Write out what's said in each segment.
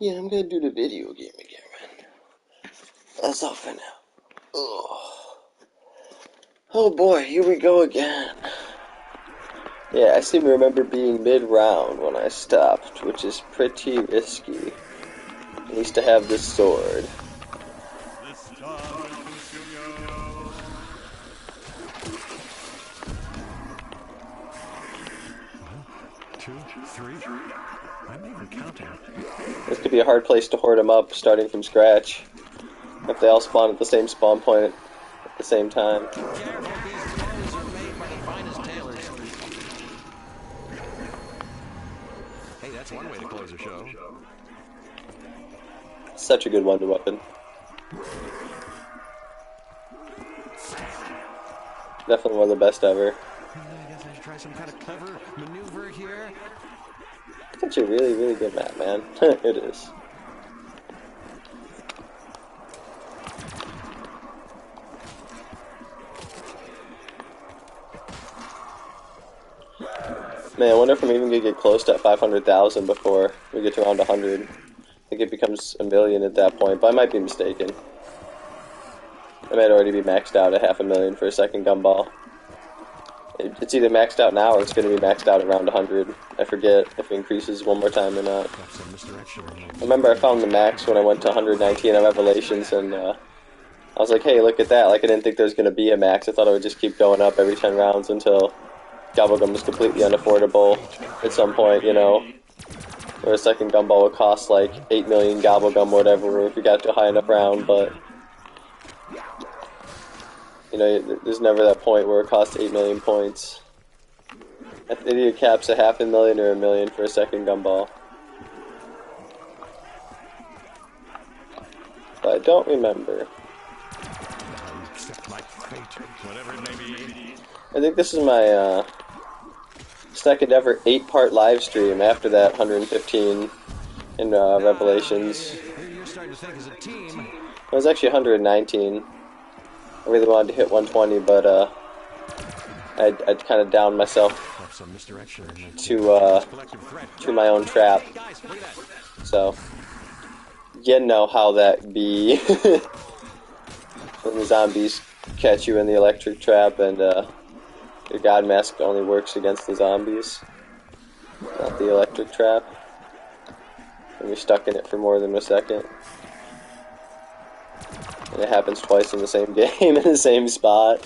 Yeah, I'm gonna do the video game again, man. That's all for now. Ugh. Oh boy, here we go again. Yeah, I seem to remember being mid-round when I stopped, which is pretty risky. At least to have this sword. I'm even counting. This could be a hard place to hoard them up, starting from scratch. If they all spawn at the same spawn point at the same time. Careful, these clothes are made by the finest tailors. Hey, that's one way to close a show. Such a good wonder weapon. Definitely one of the best ever. I guess I should try some kind of clever maneuver here. It's actually a really, really good map, man. It is. Man, I wonder if I'm even gonna get close to 500,000 before we get to around 100. I think it becomes a million at that point, but I might be mistaken. I might already be maxed out at 500,000 for a second gumball. It's either maxed out now or it's going to be maxed out around 100. I forget if it increases one more time or not. I remember I found the max when I went to 119 on Revelations, and I was like, hey, look at that. Like, I didn't think there was going to be a max. I thought it would just keep going up every 10 rounds until Gobblegum was completely unaffordable at some point, you know. Where a second gumball would cost like 8 million Gobblegum or whatever if you got to a high enough round, but you know, there's never that point where it costs 8 million points. I think it caps at 500,000 or 1 million for a second gumball. But I don't remember. I think this is my second ever 8-part live stream after that 115 in Revelations. It was actually 119. I really wanted to hit 120, but I'd kind of downed myself to my own trap. So you know how that be when the zombies catch you in the electric trap, and your god mask only works against the zombies, not the electric trap. And you're stuck in it for more than a second. And it happens twice in the same game, in the same spot.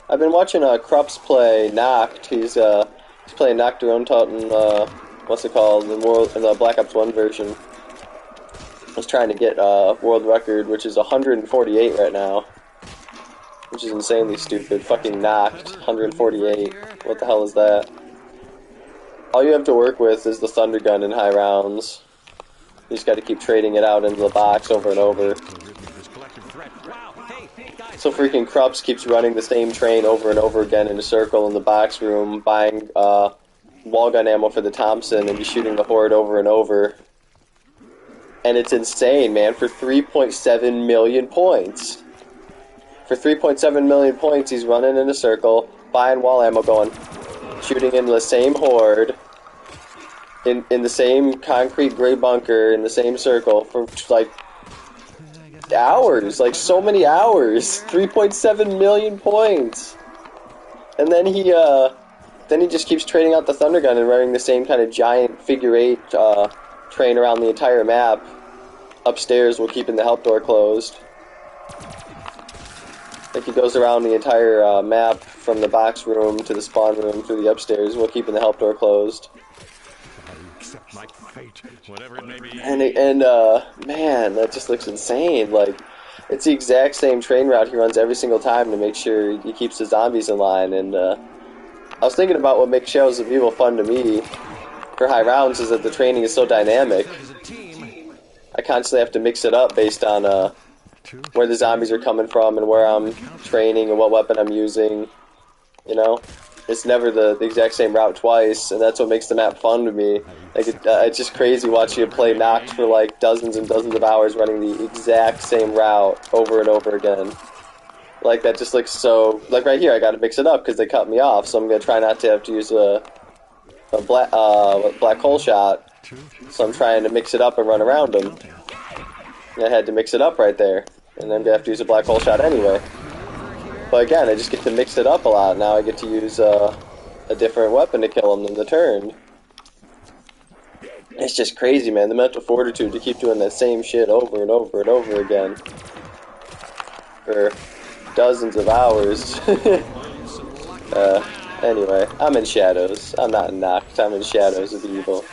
I've been watching Krups play Noct. He's playing Nocturne in what's it called, in the Black Ops 1 version. I was trying to get a world record, which is 148 right now. Which is insanely stupid. Fucking Noct, 148. What the hell is that? All you have to work with is the Thunder Gun in high rounds. You just got to keep trading it out into the box over and over. So freaking Krups keeps running the same train over and over again in a circle in the box room, buying wall gun ammo for the Thompson, and just shooting the Horde over and over. And it's insane, man, for 3.7 million points. For 3.7 million points, he's running in a circle, buying wall ammo, going, shooting into the same Horde, in the same concrete gray bunker, in the same circle, for, like, hours. Like, so many hours. 3.7 million points. And then he just keeps trading out the Thunder Gun and running the same kind of giant figure 8, train around the entire map, upstairs while keeping the help door closed. Like, he goes around the entire map from the box room to the spawn room through the upstairs while keeping the help door closed. And man, that just looks insane. Like, it's the exact same train route he runs every single time to make sure he keeps the zombies in line. And I was thinking about what makes Shadows of Evil fun to me for high rounds is that the training is so dynamic. I constantly have to mix it up based on where the zombies are coming from and where I'm training and what weapon I'm using, you know? it's never the exact same route twice, and that's what makes the map fun to me. Like it's just crazy watching you play Noct for like dozens and dozens of hours running the exact same route over and over again. Like that just looks so. Like right here, I got to mix it up because they cut me off, so I'm gonna try not to have to use a black hole shot. So I'm trying to mix it up and run around them. And I had to mix it up right there, and then I'm gonna have to use a black hole shot anyway. But again, I just get to mix it up a lot. Now I get to use a different weapon to kill them than the turn. It's just crazy, man. The mental fortitude to keep doing that same shit over and over and over again for dozens of hours. Anyway, I'm in Shadows. I'm not in Noct. I'm in Shadows of Evil.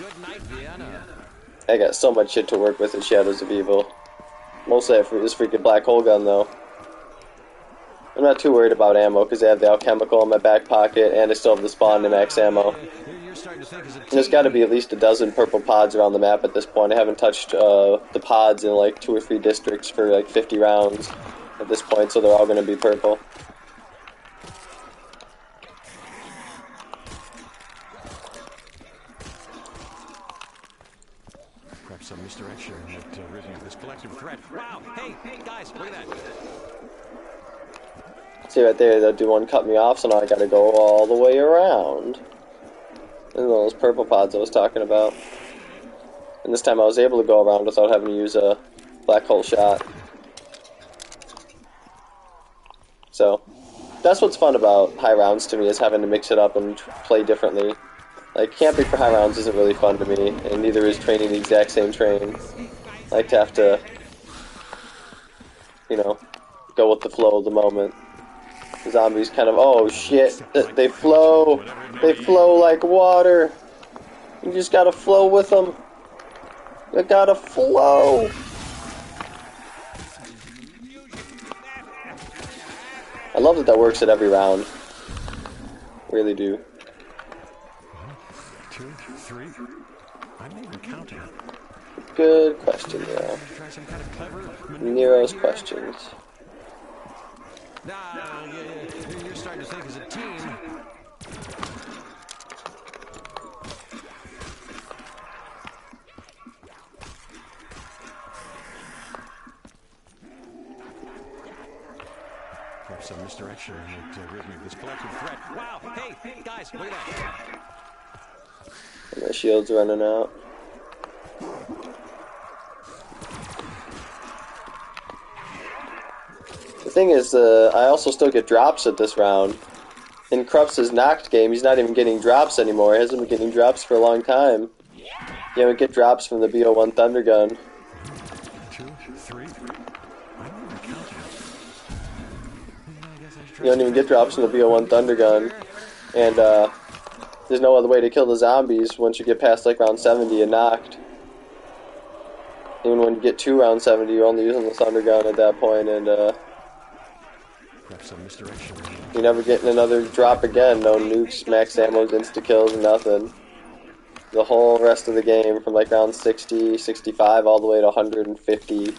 I got so much shit to work with in Shadows of Evil. Mostly for this freaking black hole gun, though. I'm not too worried about ammo because I have the alchemical in my back pocket and I still have the spawn to max ammo. There's got to be at least a dozen purple pods around the map at this point. I haven't touched the pods in like 2 or 3 districts for like 50 rounds at this point, so they're all going to be purple. Perhaps some misdirection that risen this collective threat. Wow! Hey, guys, look at that. See right there, that one cut me off, so now I gotta go all the way around. This is one of those purple pods I was talking about. And this time I was able to go around without having to use a black hole shot. So, that's what's fun about high rounds to me, is having to mix it up and play differently. Like, camping for high rounds isn't really fun to me, and neither is training the exact same train. I like to have to, you know, go with the flow of the moment. The zombies kind of, oh shit, they flow like water. You just gotta flow with them. You gotta flow. I love that works at every round. Really do. 1, 2, 3. I'm not even counting. Good question, Nero. Try some kind of clever Nero's questions. Nah, you're starting to think as a team. Perhaps some misdirection that risen this collective threat. Wow! Hey, guys, look at that. And my shield's running out. The thing is, I also still get drops at this round. In Krupp's Noct game, he's not even getting drops anymore. He hasn't been getting drops for a long time. You don't get drops from the BO1 Thunder Gun. 2, 3. You don't even get drops from the BO1 Thunder Gun. And there's no other way to kill the zombies once you get past like round 70 and Noct. Even when you get to round 70, you're only using the Thunder Gun at that point, and Some misdirection. you're never getting another drop again. No nukes, max ammo, insta-kills, nothing. The whole rest of the game from like round 60, 65, all the way to 150,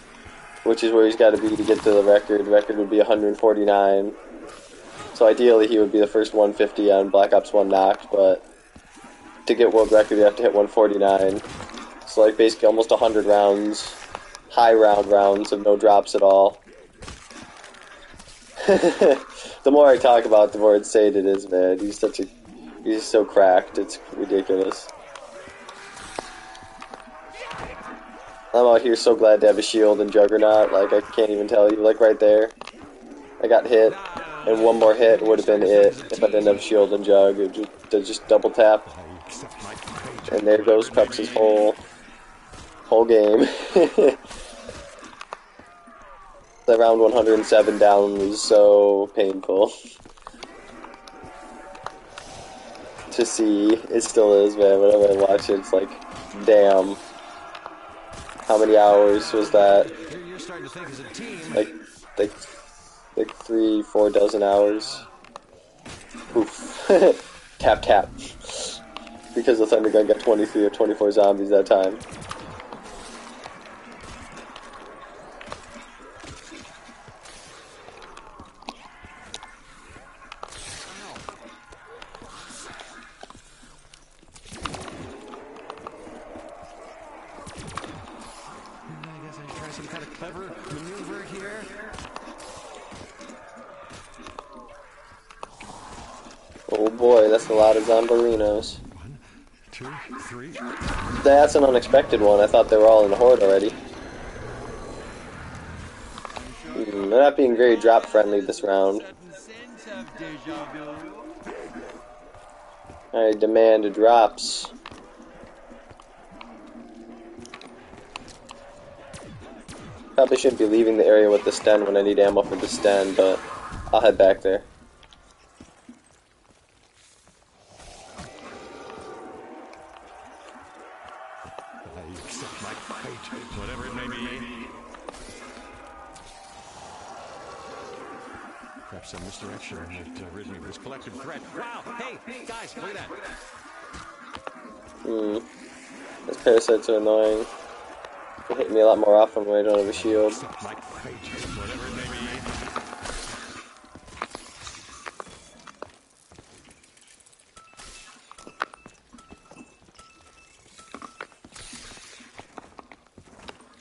which is where he's got to be to get to the record. The record would be 149. So ideally he would be the first 150 on Black Ops 1 Noct, but to get world record you have to hit 149. So like basically almost 100 rounds, high rounds of no drops at all. The more I talk about it, the more insane it is, man. He's so cracked, it's ridiculous. I'm out here so glad to have a shield and Juggernaut, like I can't even tell you, like right there. I got hit, and one more hit would have been it if I didn't have shield and Jug. It just double tap. And there goes Krupp's whole game. That round 107 down was so painful to see. It still is, man. Whenever I watch it, it's like, damn. How many hours was that? Like 3-4 dozen hours. Oof. Tap tap. Because the Thunder Gun got 23 or 24 zombies that time. some kind of clever maneuver here? Oh boy, that's a lot of Zombarinos. 1, 2, 3. That's an unexpected one. I thought they were all in the horde already. They're not being very drop friendly this round. I demand drops. Probably shouldn't be leaving the area with the Sten when I need ammo for the Sten, but I'll head back there. I accept my fate, whatever it may be. Perhaps some misdirection might rid me of this collective threat. Wow! Hey, guys, look at that. Those parasites are annoying. They hit me a lot more often when I don't have a shield. Accept my fate, whatever it may be.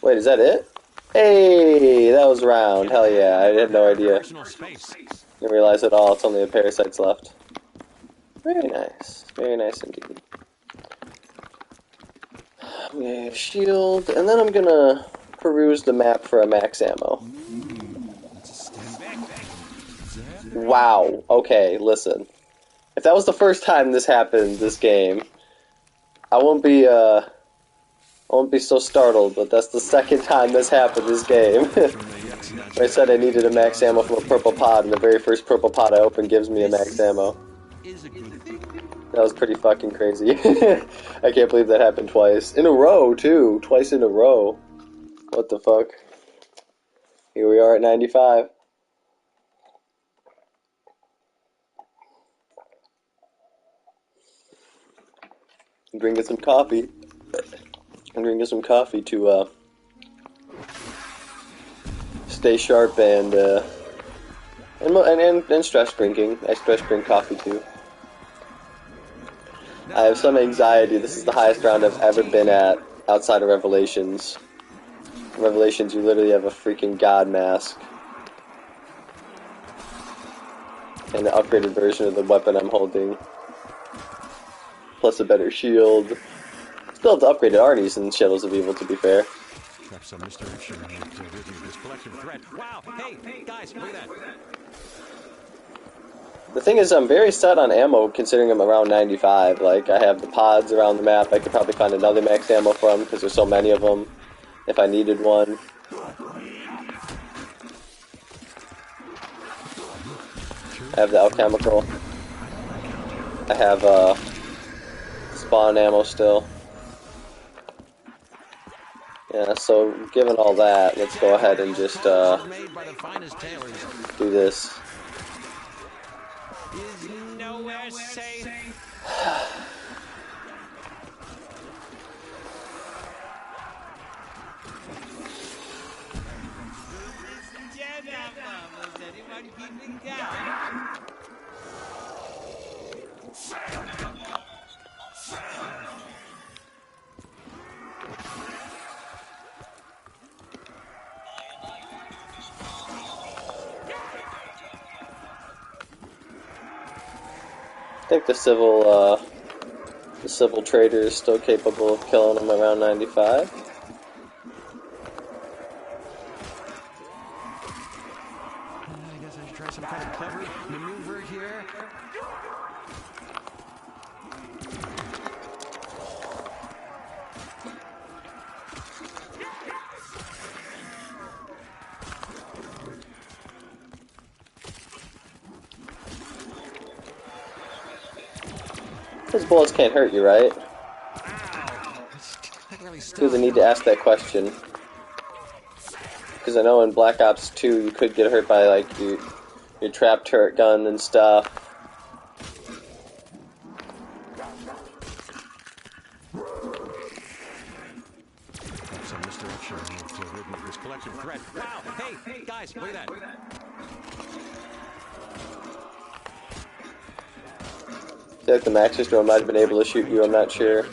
Wait, is that it? Hey, that was round. Hell yeah, I had no idea. Personal space. Didn't realize at all. It's only the parasites left. Very nice. Very nice indeed. We have shield, and then I'm gonna peruse the map for a max ammo. Wow. Okay, listen. If that was the first time this happened, this game, I won't be so startled, but that's the second time this happened this game. I said I needed a max ammo from a purple pod, and the very first purple pod I open gives me a max ammo. That was pretty fucking crazy. I can't believe that happened twice. In a row, too. Twice in a row. What the fuck? Here we are at 95. I'm drinking some coffee. I'm drinking some coffee to stay sharp and stress drinking. I stress drink coffee too. I have some anxiety. This is the highest round I've ever been at outside of Revelations. In Revelations, you literally have a freaking god mask and an upgraded version of the weapon I'm holding, plus a better shield. Still have the upgraded Arnie's in Shadows of Evil, to be fair. Perhaps some misdirection might rid me of this collective threat. Wow! Hey, guys, look at that. The thing is, I'm very set on ammo, considering I'm around 95. Like, I have the pods around the map. I could probably find another max ammo from, because there's so many of them, if I needed one. I have the alchemical. I have, spawn ammo still. Yeah, so, given all that, let's go ahead and just, do this. Is nowhere safe. I think the civil trader is still capable of killing him around 95. I guess I should try some kind of clever maneuver here. His bullets can't hurt you, right? Feel the need to ask that question. Because I know in Black Ops 2 you could get hurt by like your trap turret gun and stuff. Some misdirection might rid me of this collective threat. Wow! Hey, guys, look at that. I feel like the Maxis drone might have been able to shoot you, I'm not sure.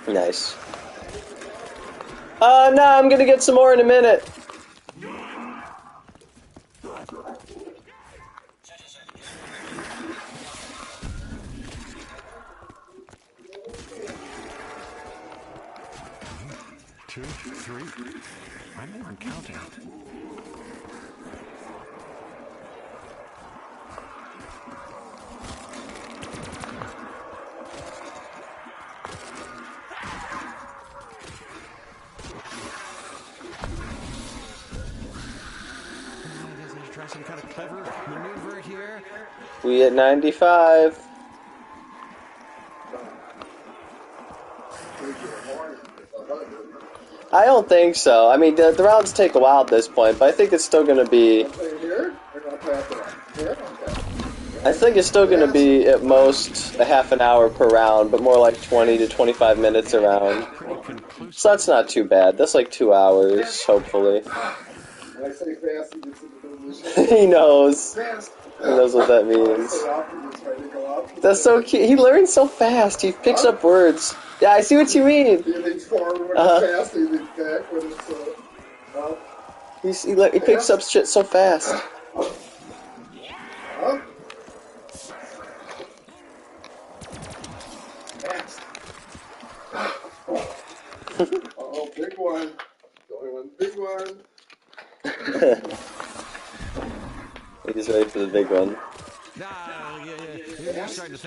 Nice. No, I'm gonna get some more in a minute. Two, three. I'm not even counting. Try some kind of clever maneuver here. We at 95. I don't think so. I mean, the rounds take a while at this point, but I think it's still going to be... I think it's still going to be at most a half an hour per round, but more like 20 to 25 minutes a round. So that's not too bad. That's like 2 hours, hopefully. He knows. He knows what that means. That's so cute. He learns so fast. He picks up words. Yeah, I see what you mean. He picks up shit so fast. Oh, big one. Going one, big one. He's ready for the big one.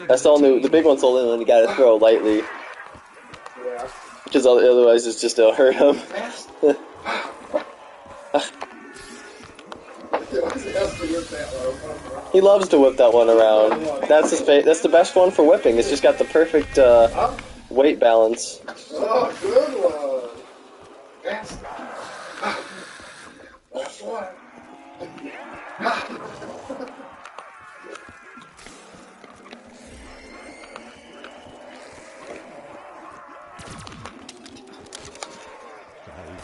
That's all new. The big one's the only one you gotta throw lightly. Yeah. Because otherwise it's just it'll hurt him. He loves to whip that one around. That's that's the best one for whipping. It's just got the perfect weight balance. Oh, good one. That's one. I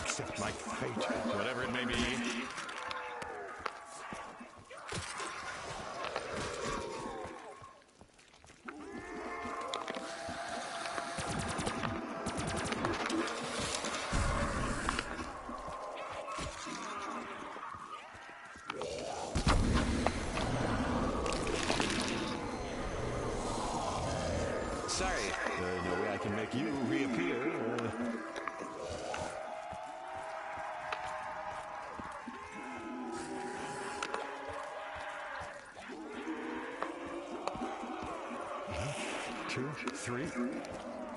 accept my fate, whatever it may be. Sorry, no way I can make you reappear. 2, 3.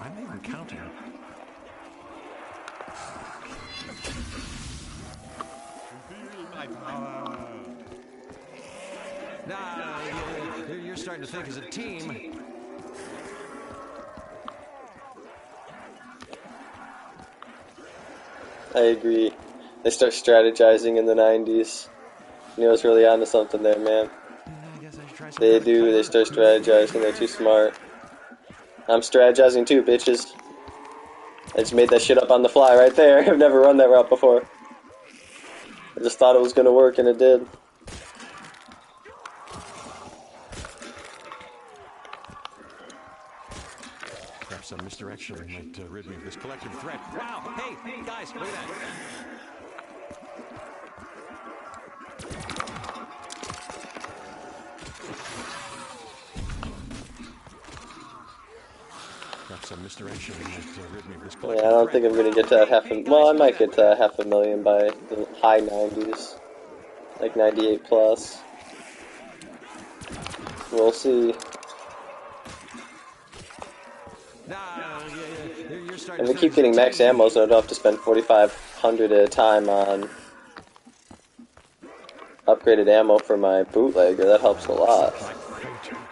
I'm not even counting. Feel my power. Nah, you're starting to think as a team. I agree. They start strategizing in the 90s. Neil's really onto something there, man. They do. They start strategizing. They're too smart. I'm strategizing too, bitches. I just made that shit up on the fly right there. I've never run that route before. I just thought it was gonna work, and it did. Perhaps some misdirection might rid me of this collective threat. Wow! Hey, guys, look at that. Some misdirection might rid me of this collective Yeah, I don't think I'm gonna get to well, I might get to 500,000 by the high 90s. Like 98 plus. We'll see. If we keep getting max ammo, so I don't have to spend 4,500 at a time on upgraded ammo for my bootlegger, that helps a lot.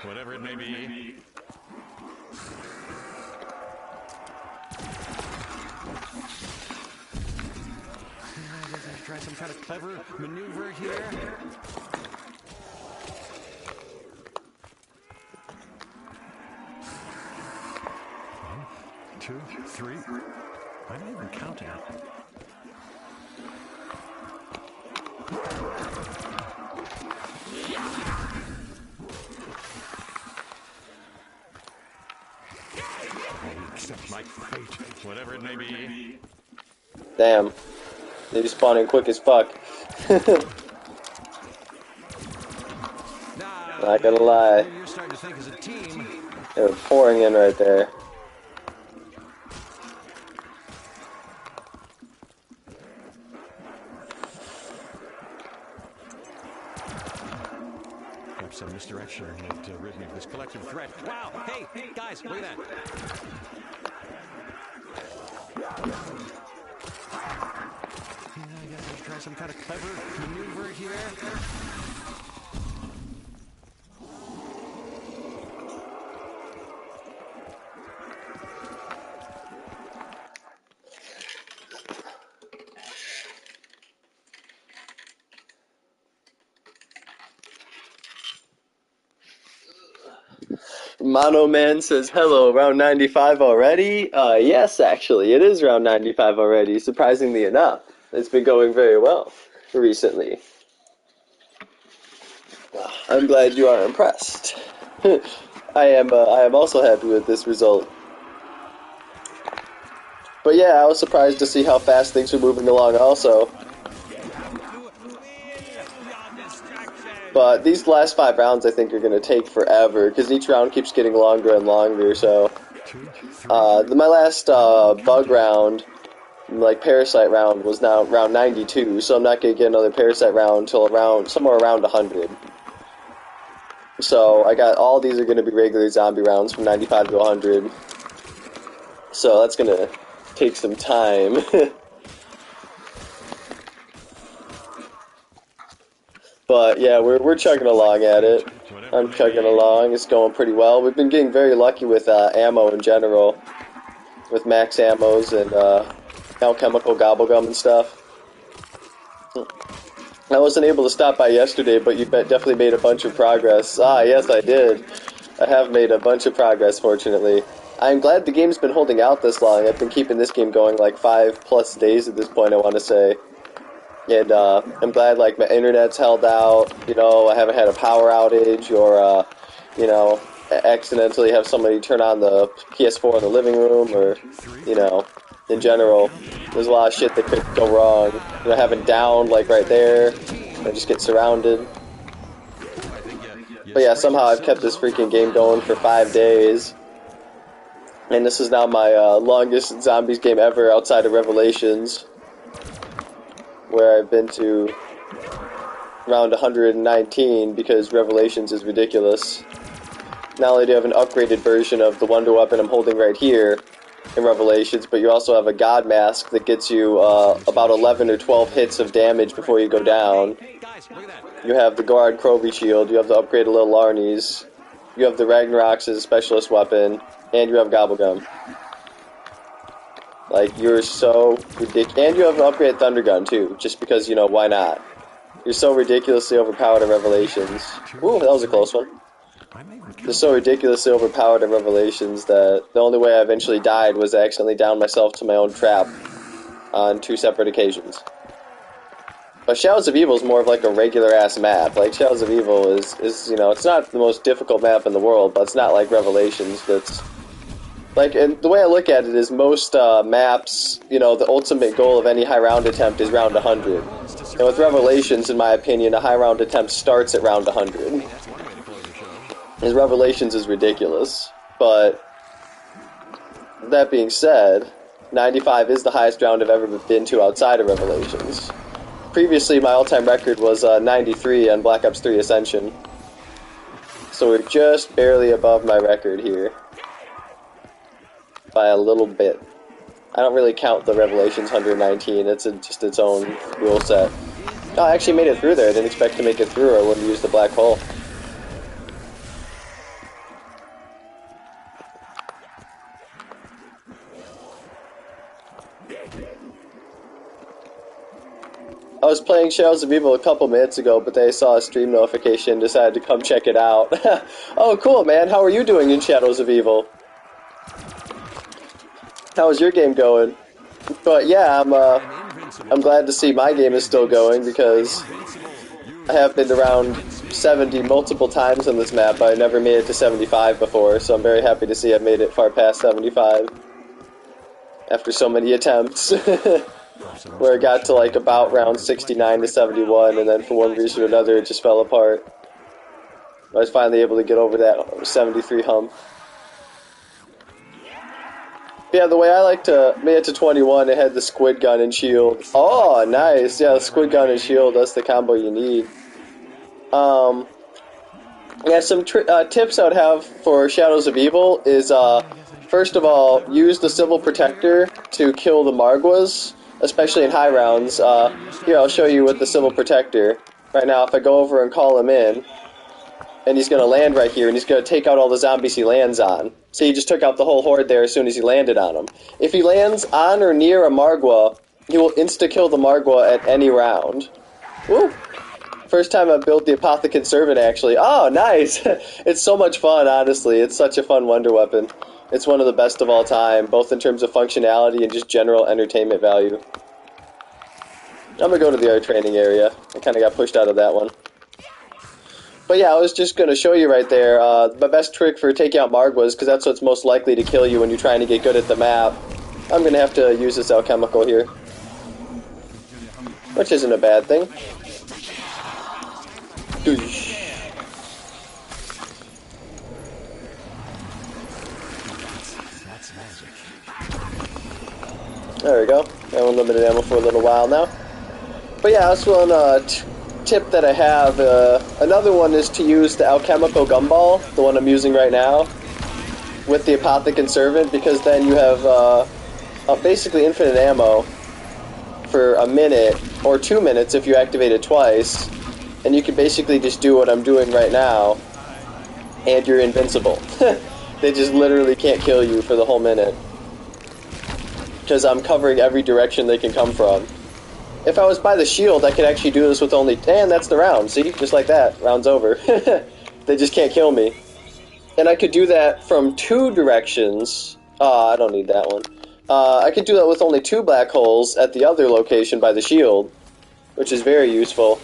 Whatever it may be. Try some kind of clever maneuver here. 1, 2, 3. I'm not even counting. accept my fate, whatever it may be. Damn. They be spawning quick as fuck. Not gonna lie. You're starting to think as a team. They're pouring in right there. Perhaps some misdirection might rid me of this collective threat. Wow! Hey, guys, look at that. I guess I'll try some kind of clever maneuver here. Mono Man says, hello, round 95 already? Yes, actually, it is round 95 already, surprisingly enough. It's been going very well recently. I'm glad you are impressed. I am also happy with this result. But yeah, I was surprised to see how fast things are moving along also. But these last 5 rounds I think are going to take forever, because each round keeps getting longer and longer, so... my last bug round, like Parasite round, was now round 92, so I'm not going to get another Parasite round until somewhere around 100. So, all these are going to be regular zombie rounds from 95 to 100. So that's going to take some time. But yeah, we're chugging along at it. I'm chugging along. It's going pretty well. We've been getting very lucky with ammo in general, with max ammos and alchemical gobblegum and stuff. I wasn't able to stop by yesterday, but you definitely made a bunch of progress. Ah, yes, I did. I have made a bunch of progress, fortunately. I'm glad the game's been holding out this long. I've been keeping this game going like 5+ days at this point, I want to say. And I'm glad, like, my internet's held out, you know, I haven't had a power outage, or, you know, accidentally have somebody turn on the PS4 in the living room, or, you know, in general, there's a lot of shit that could go wrong. You know, having down, like, right there, I just get surrounded. But yeah, somehow I've kept this freaking game going for 5 days. And this is now my longest zombies game ever outside of Revelations, where I've been to round 119 because Revelations is ridiculous. Not only do you have an upgraded version of the Wonder Weapon I'm holding right here in Revelations, but you also have a God Mask that gets you about 11 or 12 hits of damage before you go down. You have the Guard Krovi Shield, you have the upgraded Little Arnie's, you have the Ragnaroks as a specialist weapon, and you have Gobblegum. Like, you're so ridiculous. And you have an upgraded Thunder Gun, too, just because, you know, why not? You're so ridiculously overpowered in Revelations. Ooh, that was a close one. You're so ridiculously overpowered in Revelations that the only way I eventually died was to accidentally down myself to my own trap on 2 separate occasions. But Shadows of Evil is more of like a regular-ass map. Like, Shadows of Evil is, you know, it's not the most difficult map in the world, but it's not like Revelations that's... Like, and the way I look at it is most maps, you know, the ultimate goal of any high round attempt is round 100. And with Revelations, in my opinion, a high round attempt starts at round 100. Because Revelations is ridiculous. But, that being said, 95 is the highest round I've ever been to outside of Revelations. Previously, my all-time record was 93 on Black Ops 3 Ascension. So we're just barely above my record here. By a little bit. I don't really count the Revelations 119, it's just its own rule set. Oh, I actually made it through there. I didn't expect to make it through, or I wouldn't use the black hole. I was playing Shadows of Evil a couple minutes ago, but they saw a stream notification and decided to come check it out. Oh, cool, man. How are you doing in Shadows of Evil? How's your game going? But yeah, I'm glad to see my game is still going, because I have been around 70 multiple times on this map, but I never made it to 75 before, so I'm very happy to see I've made it far past 75. after so many attempts. Where it got to like about round 69 to 71, and then for one reason or another it just fell apart. I was finally able to get over that 73 hump. But yeah, the way I like to make it to 21, it had the squid gun and shield. Oh, nice. Yeah, the squid gun and shield, that's the combo you need. Yeah, some tips I would have for Shadows of Evil is, first of all, use the Civil Protector to kill the Margwas, especially in high rounds. Here, I'll show you with the Civil Protector. Right now, if I go over and call him in, and he's going to land right here, and he's going to take out all the zombies he lands on. So he just took out the whole horde there as soon as he landed on them. If he lands on or near a Margwa, he will insta-kill the Margwa at any round. Woo! First time I've built the Apothecant Servant, actually. Oh, nice! It's so much fun, honestly. It's such a fun wonder weapon. It's one of the best of all time, both in terms of functionality and just general entertainment value. I'm going to go to the art training area. I kind of got pushed out of that one. But yeah, I was just going to show you right there, my best trick for taking out Margwas, because that's what's most likely to kill you when you're trying to get good at the map. I'm going to have to use this alchemical here, which isn't a bad thing. There we go. I have unlimited ammo for a little while now. But yeah, that's one tip that I have. Another one is to use the alchemical gumball, the one I'm using right now, with the Apothecant Servant, because then you have basically infinite ammo for a minute or 2 minutes if you activate it twice, and you can basically just do what I'm doing right now, and you're invincible. They just literally can't kill you for the whole minute, because I'm covering every direction they can come from. If I was by the shield, I could actually do this with only... And that's the round, see? Just like that. Round's over. They just can't kill me. And I could do that from 2 directions. I don't need that one. I could do that with only 2 black holes at the other location by the shield, which is very useful.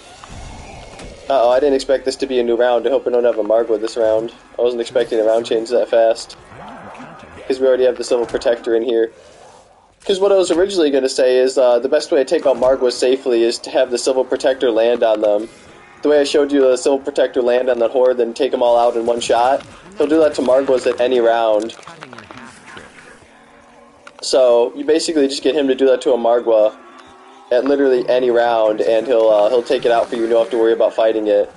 Uh-oh, I didn't expect this to be a new round. I hope I don't have a Margwa this round. I wasn't expecting a round change that fast, because we already have the Civil Protector in here. Because what I was originally going to say is the best way to take out Margwas safely is to have the Civil Protector land on them. The way I showed you the Civil Protector land on that horde, then take them all out in one shot, he'll do that to Margwas at any round. So you basically just get him to do that to a Margwa at literally any round, and he'll take it out for you. You don't have to worry about fighting it.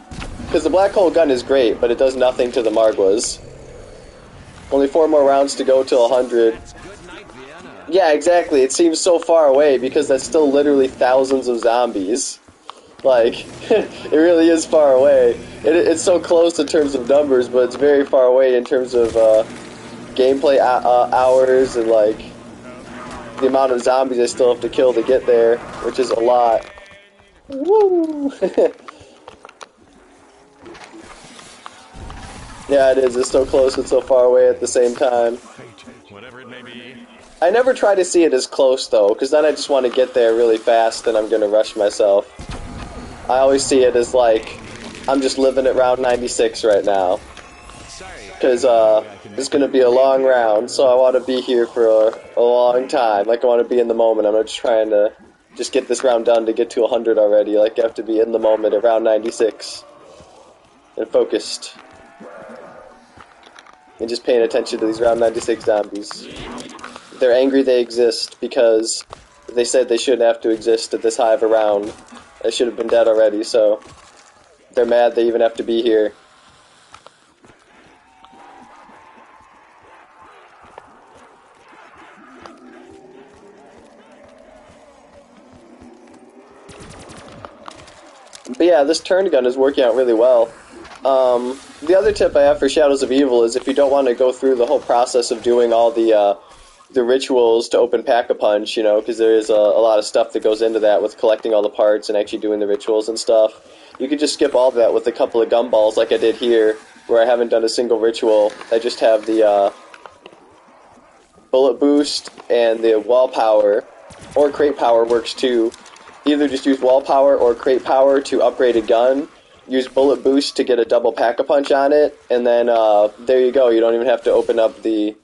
Because the black hole gun is great, but it does nothing to the Margwas. Only 4 more rounds to go till 100. Yeah, exactly. It seems so far away because that's still literally thousands of zombies. Like, it really is far away. It's so close in terms of numbers, but it's very far away in terms of gameplay hours and, like, the amount of zombies I still have to kill to get there, which is a lot. Woo! Yeah, it is. It's so close and so far away at the same time. Whatever it may be. I never try to see it as close, though, because then I just want to get there really fast and I'm going to rush myself. I always see it as, like, I'm just living at round 96 right now. Because it's going to be a long round, so I want to be here for a long time. Like, I want to be in the moment. I'm not just trying to just get this round done to get to 100 already. Like, you have to be in the moment at round 96. And focused. And just paying attention to these round 96 zombies. If they're angry they exist because they said they shouldn't have to exist at this high of a round. They should have been dead already, so they're mad they even have to be here. But yeah, this turn gun is working out really well. The other tip I have for Shadows of Evil is if you don't want to go through the whole process of doing all the rituals to open Pack-a-Punch, you know, because there is a lot of stuff that goes into that with collecting all the parts and actually doing the rituals and stuff. You could just skip all of that with a couple of gumballs like I did here, where I haven't done a single ritual. I just have the bullet boost and the wall power, or crate power works too. Either just use wall power or crate power to upgrade a gun, use bullet boost to get a double Pack-a-Punch on it, and then there you go. You don't even have to open up the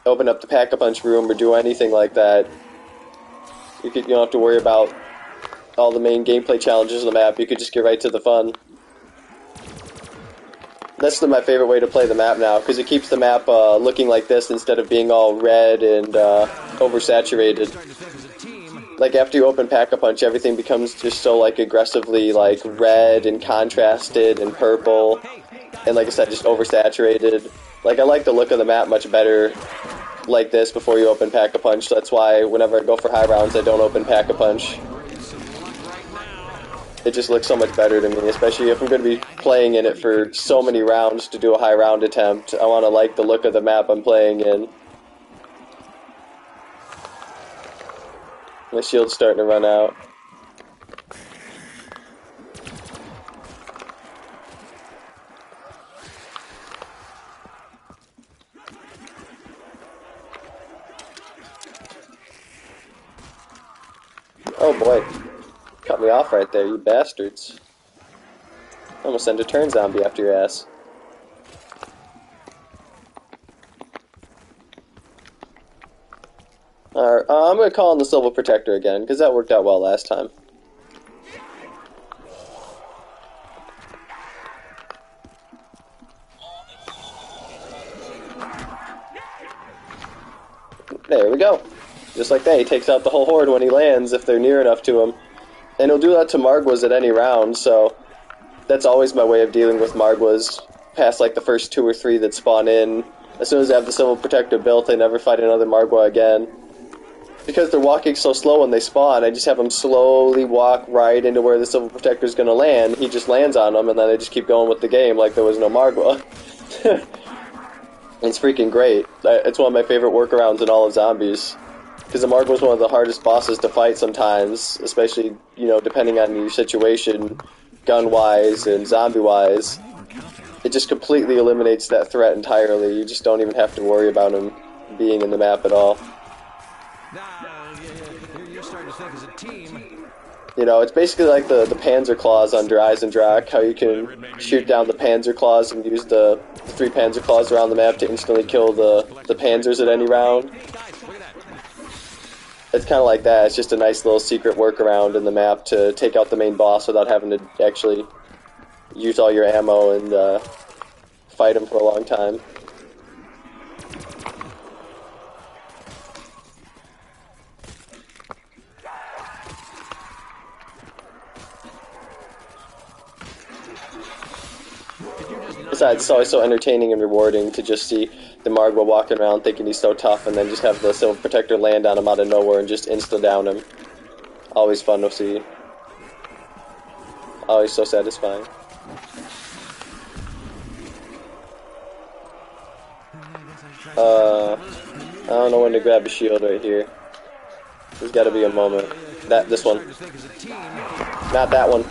open up the Pack-a-Punch room or do anything like that. You don't have to worry about all the main gameplay challenges on the map. You could just get right to the fun. That's my favorite way to play the map now, because it keeps the map looking like this instead of being all red and oversaturated. Like, after you open Pack-a-Punch, everything becomes just so, like, aggressively, like, red and contrasted and purple. And, like I said, just oversaturated. Like, I like the look of the map much better like this before you open Pack-a-Punch. That's why whenever I go for high rounds, I don't open Pack-a-Punch. It just looks so much better to me, especially if I'm going to be playing in it for so many rounds to do a high round attempt. I want to like the look of the map I'm playing in. My shield's starting to run out. Oh boy. Cut me off right there, you bastards. I'm gonna send a turn zombie after your ass. Alright, I'm gonna call in the Civil Protector again, because that worked out well last time. There we go. Just like that, he takes out the whole horde when he lands if they're near enough to him. And he'll do that to Margwas at any round, so that's always my way of dealing with Margwas. Past like the first 2 or 3 that spawn in. As soon as I have the Civil Protector built, I never fight another Margwa again. Because they're walking so slow when they spawn, I just have them slowly walk right into where the Civil Protector is going to land. He just lands on them, and then I just keep going with the game like there was no Margwa. It's freaking great. It's one of my favorite workarounds in all of Zombies. Because the Margwa is one of the hardest bosses to fight sometimes, especially, you know, depending on your situation, gun-wise and zombie-wise. It just completely eliminates that threat entirely. You just don't even have to worry about him being in the map at all. You're starting to think as a team. You know, it's basically like the Panzer Claws under Eisendrache, how you can shoot down the Panzer Claws and use the 3 Panzer Claws around the map to instantly kill the Panzers at any round. It's kind of like that. It's just a nice little secret workaround in the map to take out the main boss without having to actually use all your ammo and fight him for a long time. Besides, it's always so entertaining and rewarding to just see the Margwa walking around thinking he's so tough and then just have the Civil Protector land on him out of nowhere and just insta-down him. Always fun to see. Always so satisfying. I don't know when to grab a shield right here. There's gotta be a moment. This one. Not that one.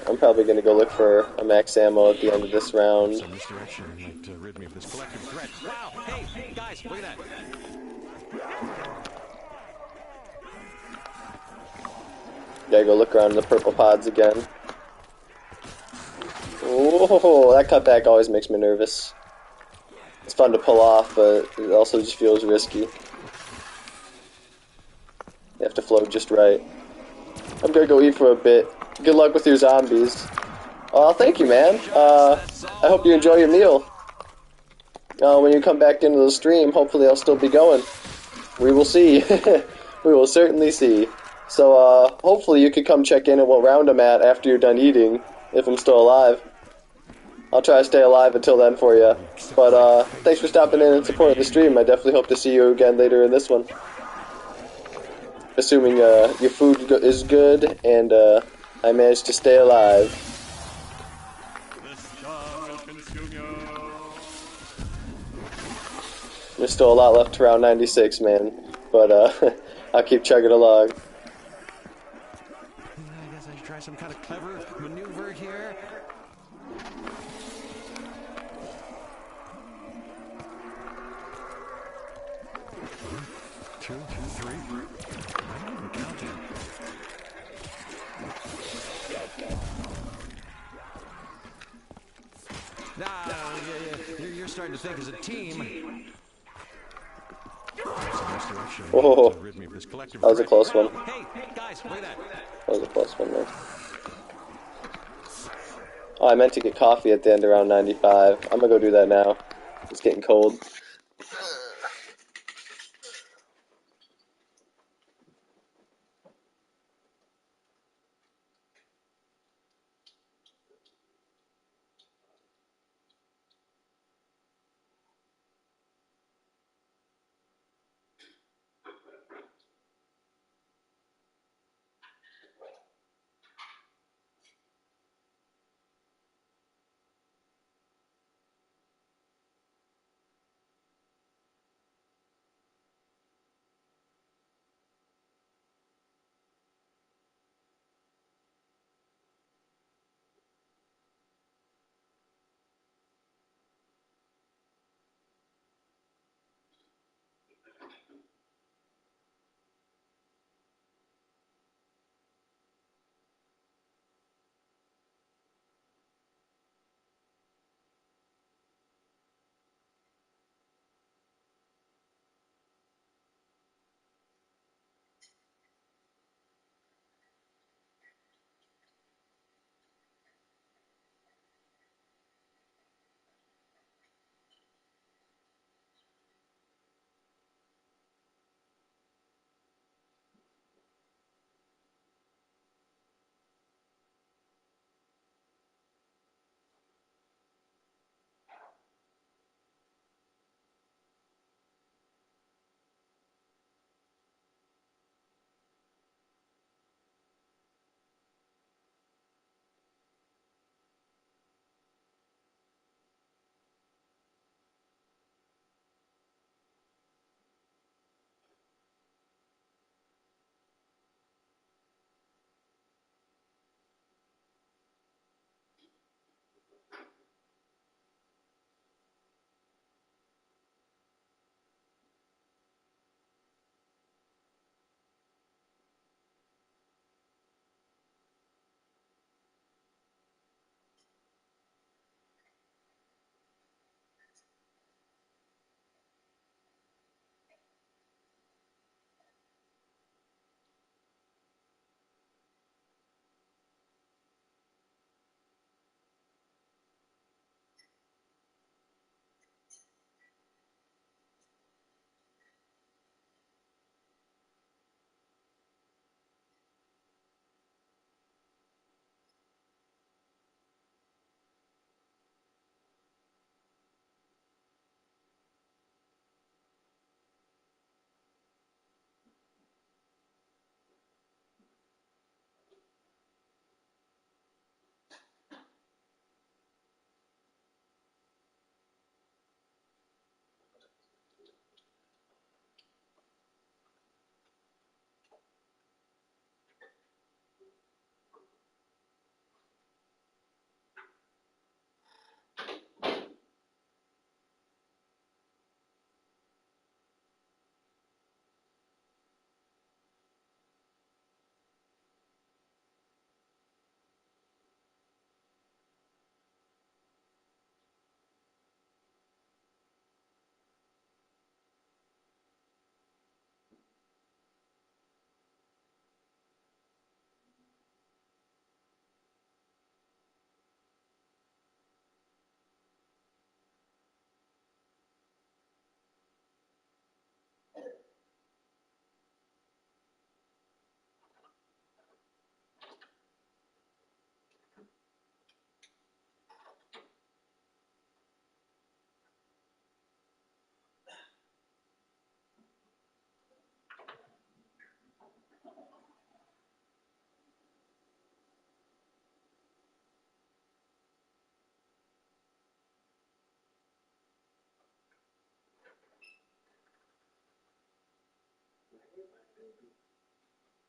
I'm probably going to go look for a max ammo at the end of this round. So misdirection might rid me of this collective threat. Wow! Hey, guys, look at that. Gotta go look around the purple pods again. Oh, that cutback always makes me nervous. It's fun to pull off, but it also just feels risky. You have to float just right. I'm gonna go eat for a bit. Good luck with your zombies. Oh, thank you, man. I hope you enjoy your meal. When you come back into the stream, hopefully I'll still be going. We will see. We will certainly see. So, hopefully you could come check in at what round I'm at after you're done eating, if I'm still alive. I'll try to stay alive until then for you. But, thanks for stopping in and supporting the stream. I definitely hope to see you again later in this one. Assuming, your food is good and, I managed to stay alive. There's still a lot left to round 96, man. But, I'll keep chugging along. I guess I should try some kind of clever maneuver here. Two, three. I'm counting. Nah, you're starting to think as a team. Misdirection Oh, to rid me of this collective that was a threat. close one. Wow, hey, guys, look at that. That was a close one there. Oh, I meant to get coffee at the end around 95. I'm gonna go do that now. It's getting cold.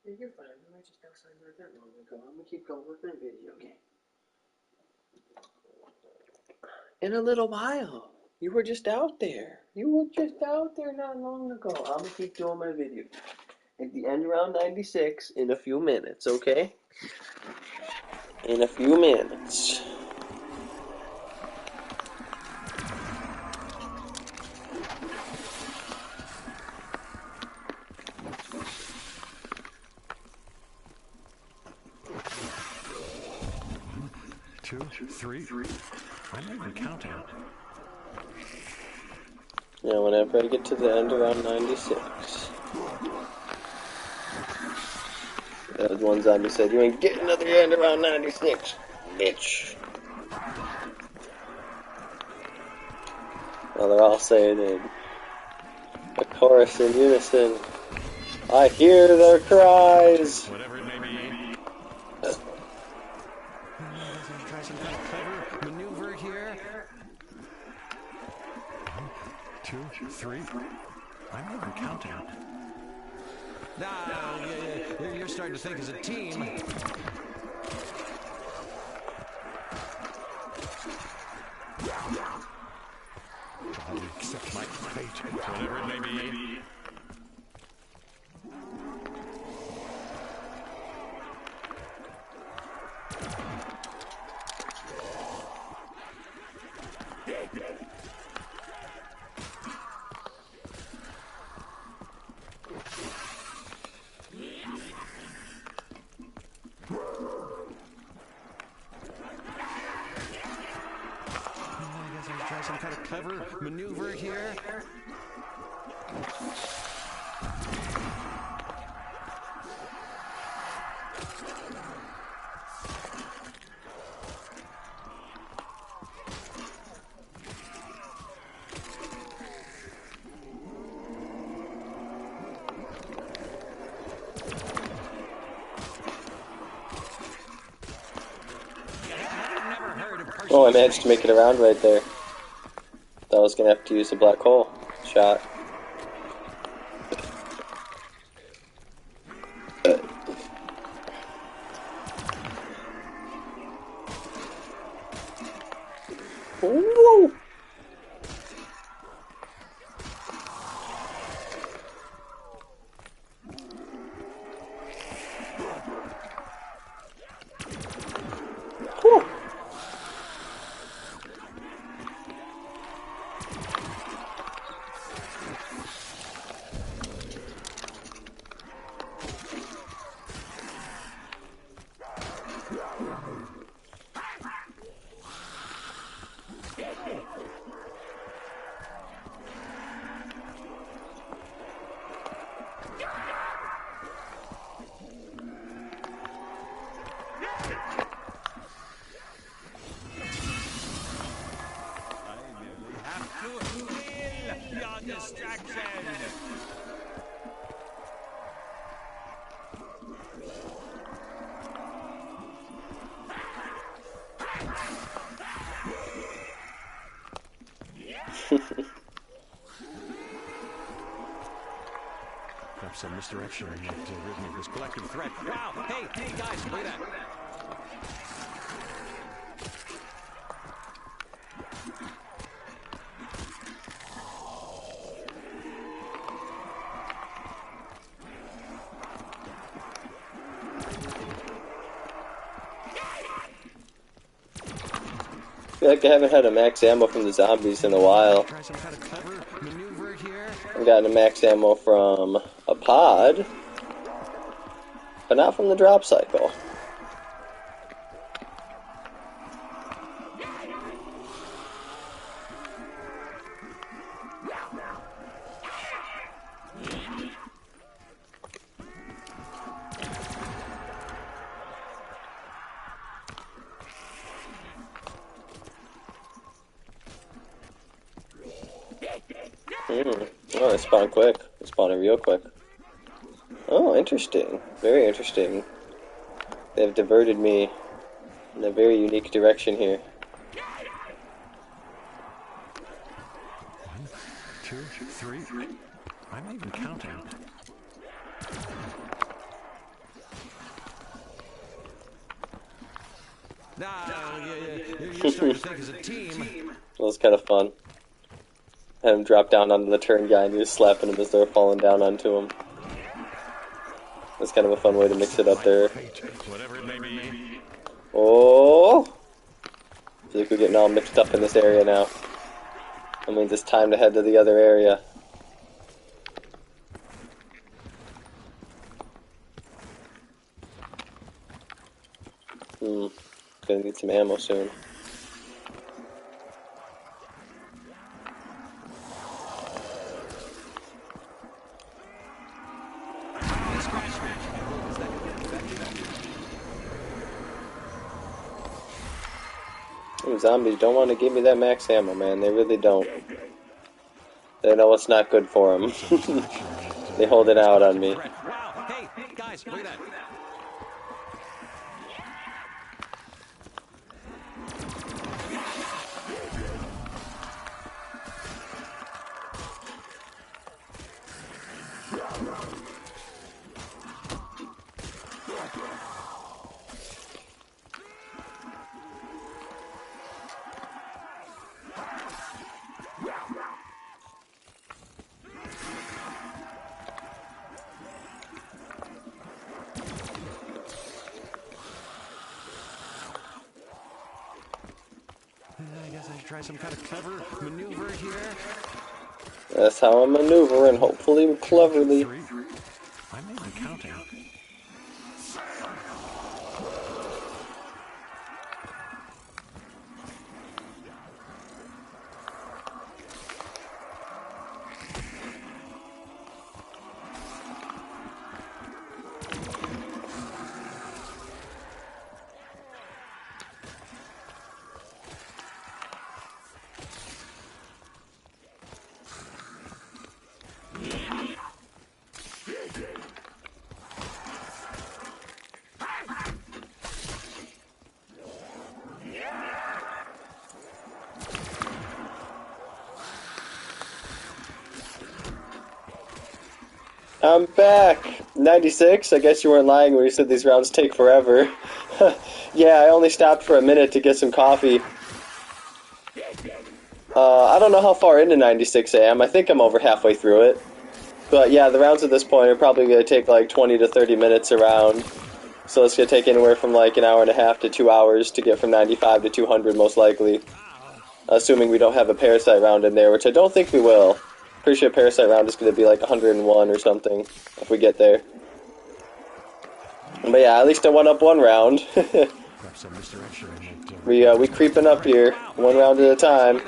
Yeah, you're fine. We were just outside not that long ago. I'm gonna keep going with my video game. In a little while. You were just out there. You were just out there not long ago. I'm gonna keep doing my video. At the end around 96 in a few minutes, okay? In a few minutes. 2, 3. I'm not even counting. Yeah, whenever I get to the end around 96. That one zombie said, "You ain't getting another end around 96, bitch." Well, they're all saying in a chorus in unison, "I hear their cries." Whatever it may be. Try some kind of clever maneuver here. 1, 2, 3. I'm not even counting. You're starting to think as a team. I'll accept my fate, whatever it may be. Try some kind of clever maneuver here. Oh, I managed to make it around right there. Thought I was gonna have to use a black hole shot. Woo! Whew. Perhaps some misdirection might rid me of this collective threat. Wow! Hey, guys, look at that! I feel like I haven't had a max ammo from the zombies in a while. Try some kind of clever maneuver here. I've gotten a max ammo from a pod, but not from the drop cycle. Oh, they spawn quick. They spawn real quick. Oh, interesting. Very interesting. They've diverted me in a very unique direction here. 1, 2, 3. I'm not even counting. You're starting to think as a team. That was kind of fun. Had him drop down onto the turn guy and he was slapping him as they were falling down onto him. That's kind of a fun way to mix it up there. Whatever it may be. Oh! I feel like we're getting all mixed up in this area now. That means it's time to head to the other area. Gonna need some ammo soon. Them zombies don't want to give me that max ammo, man. They really don't. They know it's not good for them. They hold it out on me. Wow, hey, guys, look at that. I guess I should try some kind of clever maneuver here. That's how I maneuver, and hopefully cleverly. I may be counting. I'm back! 96? I guess you weren't lying when you said these rounds take forever. Yeah, I only stopped for a minute to get some coffee. I don't know how far into 96 I am. I think I'm over halfway through it. But yeah, the rounds at this point are probably going to take like 20 to 30 minutes a round. So it's going to take anywhere from like an hour and a half to 2 hours to get from 95 to 200 most likely. Assuming we don't have a parasite round in there, which I don't think we will. Pretty sure parasite round is going to be like 101 or something if we get there. But yeah, at least I won up one round. We creeping up here, one round at a time.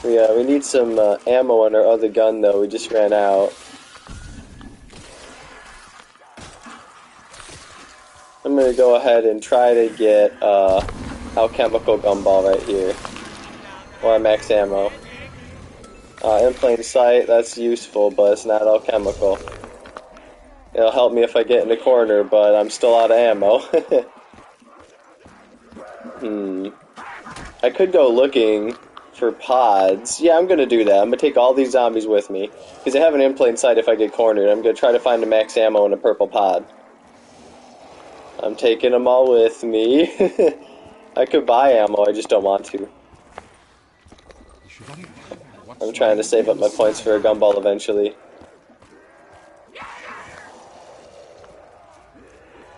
We need some ammo on our other gun though. We just ran out. I'm gonna go ahead and try to get alchemical gumball right here, or max ammo. In plain sight, that's useful, but it's not alchemical. It'll help me if I get in the corner, but I'm still out of ammo. I could go looking for pods. Yeah, I'm gonna do that. I'm gonna take all these zombies with me, because they have an in plain sight if I get cornered. I'm gonna try to find a max ammo and a purple pod. I'm taking them all with me. I could buy ammo, I just don't want to. I'm trying to save up my points for a gumball eventually.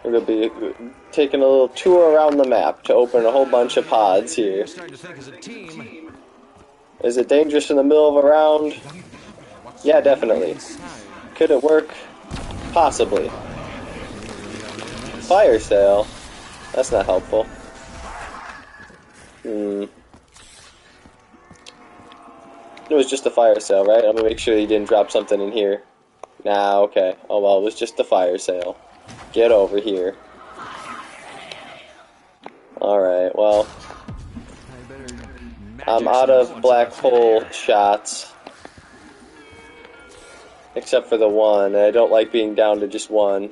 We're going to be taking a little tour around the map to open a whole bunch of pods here. Is it dangerous in the middle of a round? Yeah, definitely. Could it work? Possibly. Fire sale? That's not helpful. It was just a fire sale, right? I'm gonna make sure he didn't drop something in here. Nah, okay. Oh well, it was just a fire sale. Get over here. Alright, well. I'm out of black hole shots. Except for the one. I don't like being down to just one.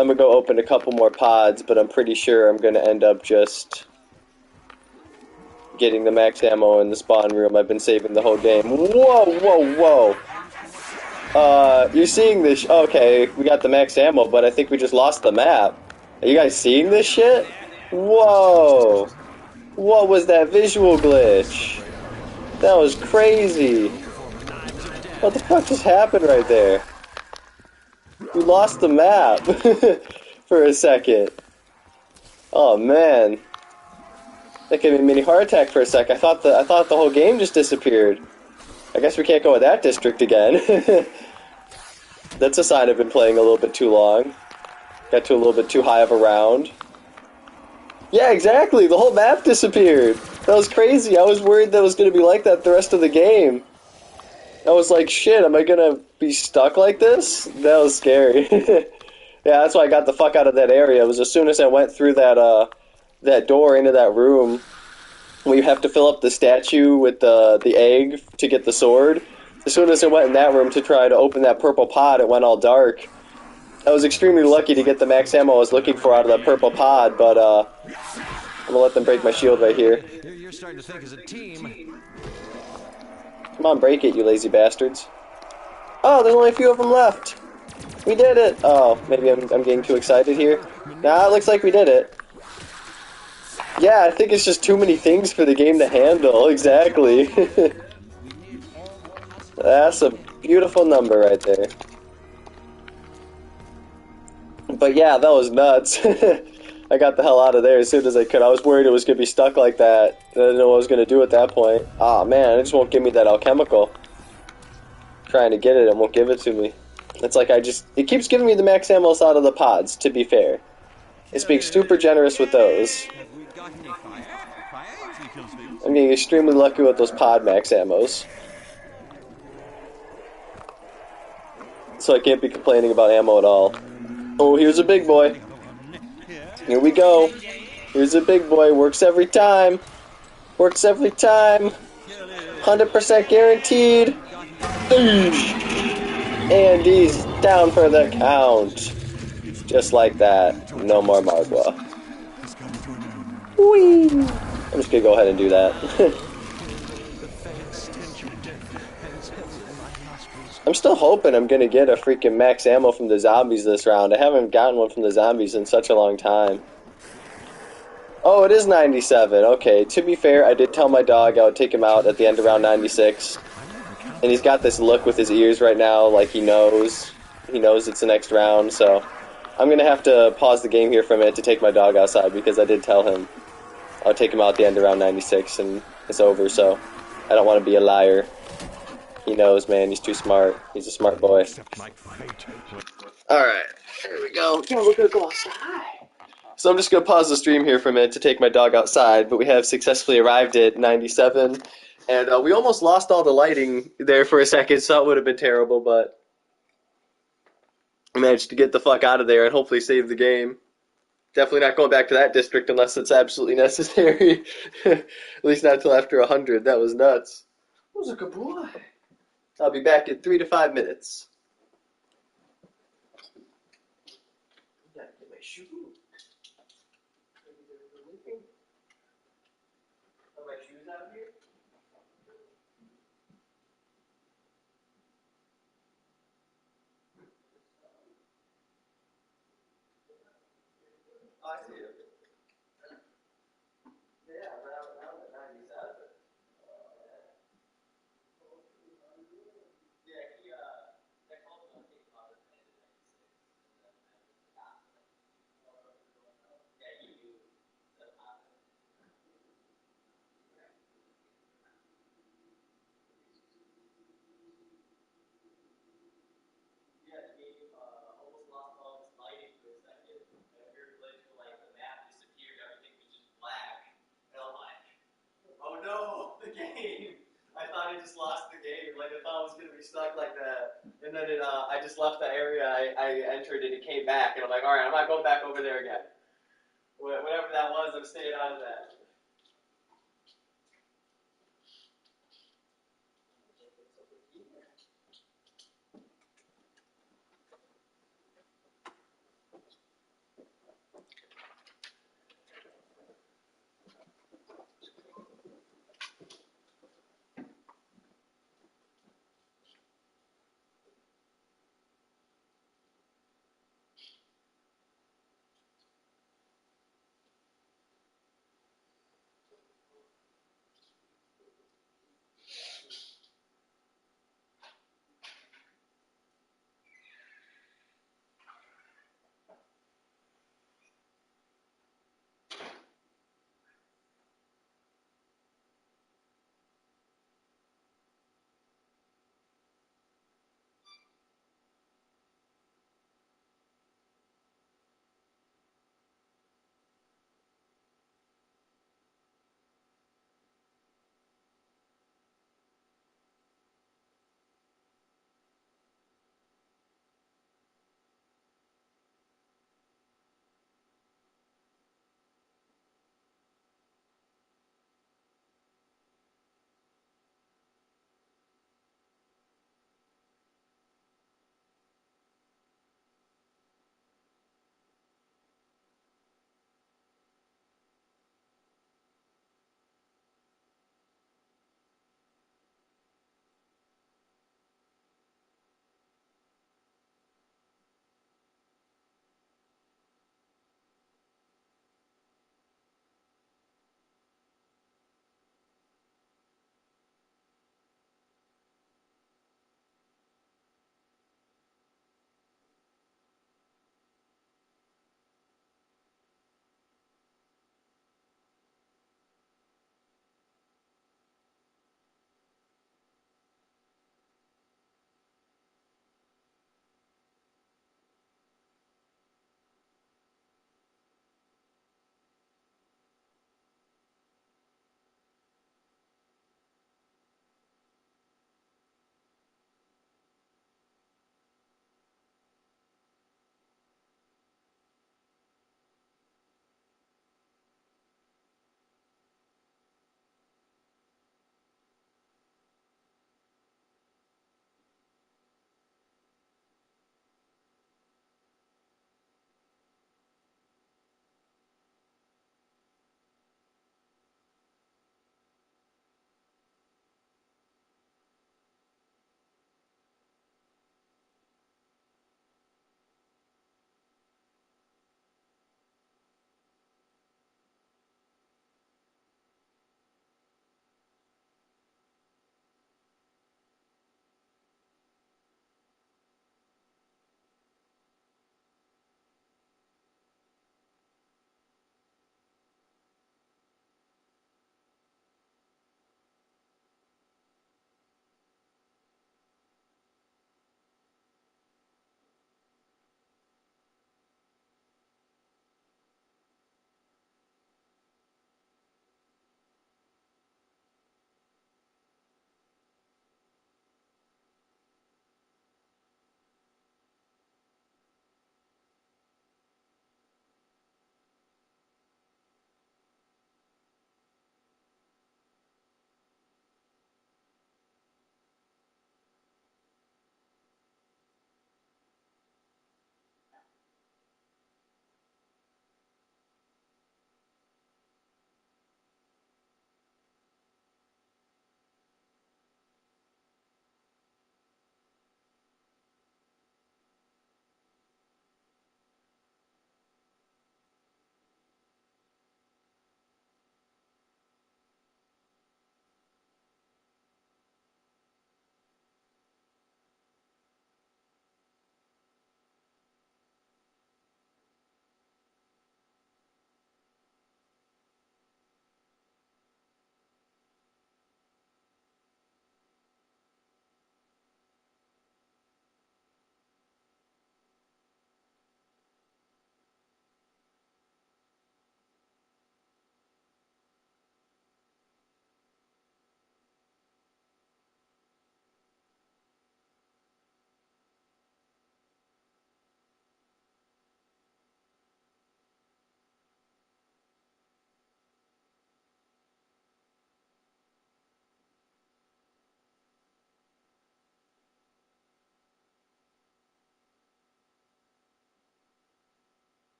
I'm gonna go open a couple more pods, but I'm pretty sure I'm gonna end up just getting the max ammo in the spawn room. I've been saving the whole game. Whoa, whoa, whoa! You're seeing this? Okay, we got the max ammo, but I think we just lost the map. Are you guys seeing this shit? Whoa! What was that visual glitch? That was crazy. What the fuck just happened right there? We lost the map for a second. Oh man, that gave me a mini heart attack for a sec. I thought the whole game just disappeared. I guess we can't go in that district again. That's a sign I've been playing a little bit too long. Got to a little bit too high of a round. Yeah, exactly. The whole map disappeared. That was crazy. I was worried that it was going to be like that the rest of the game. I was like, shit, am I going to be stuck like this? That was scary. Yeah, that's why I got the fuck out of that area. It was as soon as I went through that door into that room where you have to fill up the statue with the egg to get the sword. As soon as I went in that room to try to open that purple pod, it went all dark. I was extremely lucky to get the max ammo I was looking for out of that purple pod, but I'm gonna let them break my shield right here. You're starting to think as a team. Come on, break it, you lazy bastards. Oh, there's only a few of them left. We did it. Oh, maybe I'm getting too excited here. Nah, it looks like we did it. Yeah, I think it's just too many things for the game to handle. Exactly. That's a beautiful number right there. But yeah, that was nuts. I got the hell out of there as soon as I could. I was worried it was going to be stuck like that. I didn't know what I was going to do at that point. Ah, man, it just won't give me that alchemical. Trying to get it, won't give it to me. It's like it keeps giving me the max ammo out of the pods, to be fair. It's being super generous with those. I'm getting extremely lucky with those pod max ammos. So I can't be complaining about ammo at all. Oh, here's a big boy. Here we go. Here's a big boy. Works every time. Works every time. 100% guaranteed. And he's down for the count. Just like that. No more Margwa. Whee! I'm just gonna go ahead and do that. I'm still hoping I'm gonna get a freaking max ammo from the zombies this round. I haven't gotten one from the zombies in such a long time. Oh, it is 97. Okay, to be fair, I did tell my dog I would take him out at the end of round 96. And he's got this look with his ears right now, like he knows. He knows it's the next round, so I'm gonna have to pause the game here for a minute to take my dog outside because I did tell him I'll take him out at the end of round 96 and it's over, so I don't want to be a liar. He knows, man. He's too smart. He's a smart boy. Alright, here we go. Yeah, we're gonna go outside. So I'm just gonna pause the stream here for a minute to take my dog outside, but we have successfully arrived at 97. And we almost lost all the lighting there for a second, so it would have been terrible, but I managed to get the fuck out of there and hopefully save the game. Definitely not going back to that district unless it's absolutely necessary. At least not until after 100. That was nuts. That was a good boy. I'll be back in 3 to 5 minutes. Gotta get my shoe. Are my shoes out here? Oh, I see it. Yeah, now I'm at 97. Yeah, that called me on TikTok at the end of 96. Yeah, you do. Yeah, the game almost lost all its lighting for a second. And a weird glitch where like the map disappeared, everything was just black. And I'm like, oh no, the game! I thought I just lost the game. Like I thought it was gonna be stuck like that. And then I just left the area I entered and it came back. And I'm like, all right, I'm not going back over there again. Whatever that was, I'm staying out of that.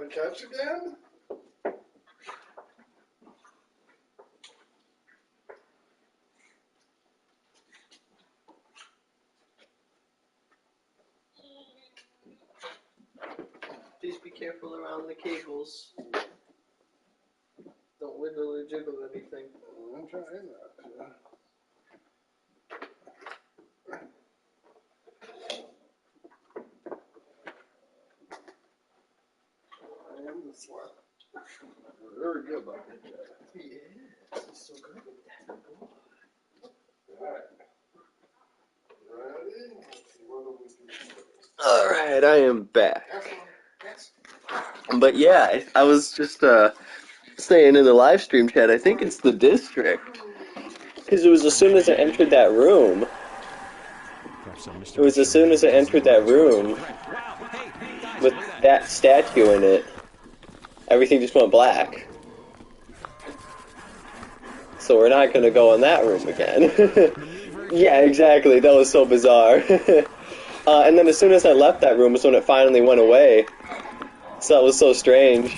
catch again? Please be careful around the cables. Don't wiggle or jiggle anything. I'm trying that. I am the slut. Very good about it. Yes, he's so good at that. Alright. Ready? Let's see what do we do first. Alright, I am back. Yes. But yeah, I was just saying in the live stream chat, I think it's the district. Because it was as soon as I entered that room. It was as soon as I entered that room with that statue in it, everything just went black. So we're not going to go in that room again. Yeah, exactly. That was so bizarre. And then as soon as I left that room was when it finally went away. So that was so strange.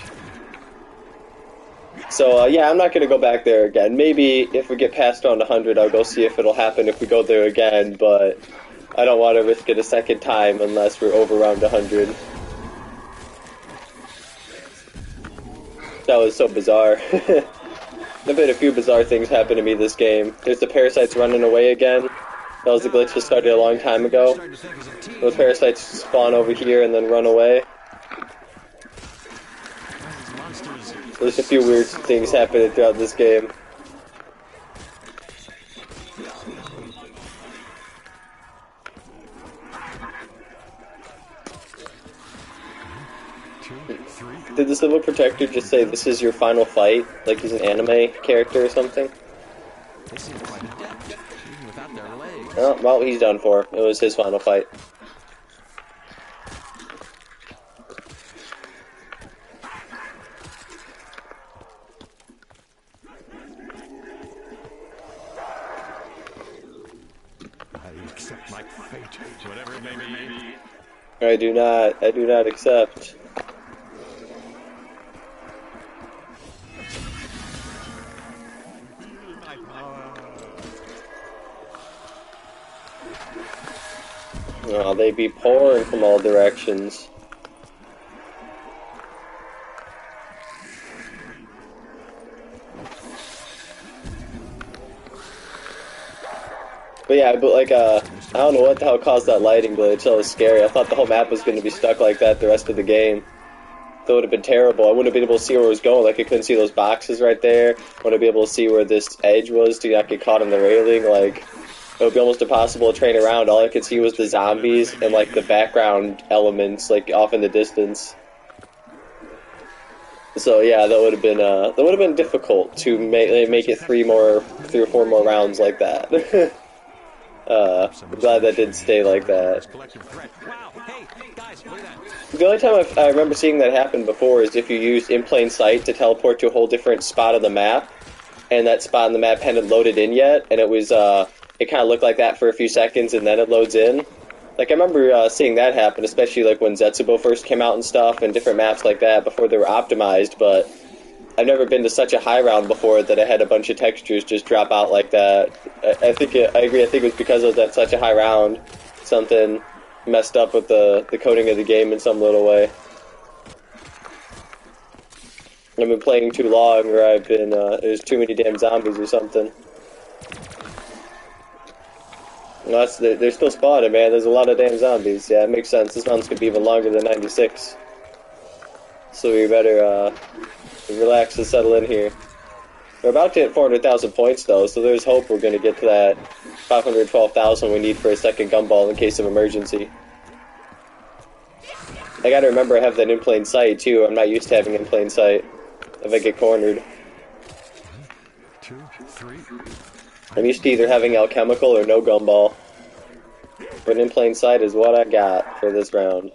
So yeah, I'm not going to go back there again. Maybe if we get past around 100, I'll go see if it'll happen if we go there again, but I don't want to risk it a second time unless we're over around 100. That was so bizarre. I've had a few bizarre things happen to me this game. There's the parasites running away again. That was a glitch that started a long time ago. Those parasites spawn over here and then run away. There's a few weird things happening throughout this game. Did the Civil Protector just say this is your final fight? Like he's an anime character or something? Oh, well, he's done for. It was his final fight. I accept my fate, whatever it may be. I do not accept. Oh, they be pouring from all directions. But yeah, like, I don't know what the hell caused that lighting glitch. That was scary. I thought the whole map was going to be stuck like that the rest of the game. That would have been terrible. I wouldn't have been able to see where it was going. Like, I couldn't see those boxes right there. I wouldn't be able to see where this edge was to not get caught on the railing. Like, it would be almost impossible to train around. All I could see was the zombies and, like, the background elements, like, off in the distance. So, yeah, that would have been difficult to make it 3 or 4 more rounds like that. I'm glad that didn't stay like that. The only time I remember seeing that happen before is if you used in plain sight to teleport to a whole different spot of the map, and that spot on the map hadn't loaded in yet, and it was, it kind of looked like that for a few seconds, and then it loads in. Like, I remember seeing that happen, especially like when Zetsubo first came out and stuff, and different maps like that before they were optimized, but I've never been to such a high round before that I had a bunch of textures just drop out like that. I agree, I think it was because it was at such a high round, something messed up with the coding of the game in some little way. I've been playing too long, or I've been, there's too many damn zombies or something. Well, they're still spawning, man. There's a lot of damn zombies. Yeah, it makes sense. This round's gonna be even longer than 96. So we better, relax and settle in here. We're about to hit 400,000 points, though, so there's hope we're going to get to that 512,000 we need for a second gumball in case of emergency. I gotta remember I have that in plain sight, too. I'm not used to having in plain sight if I get cornered. 2, 3. I'm used to either having alchemical or no gumball. But in plain sight is what I got for this round.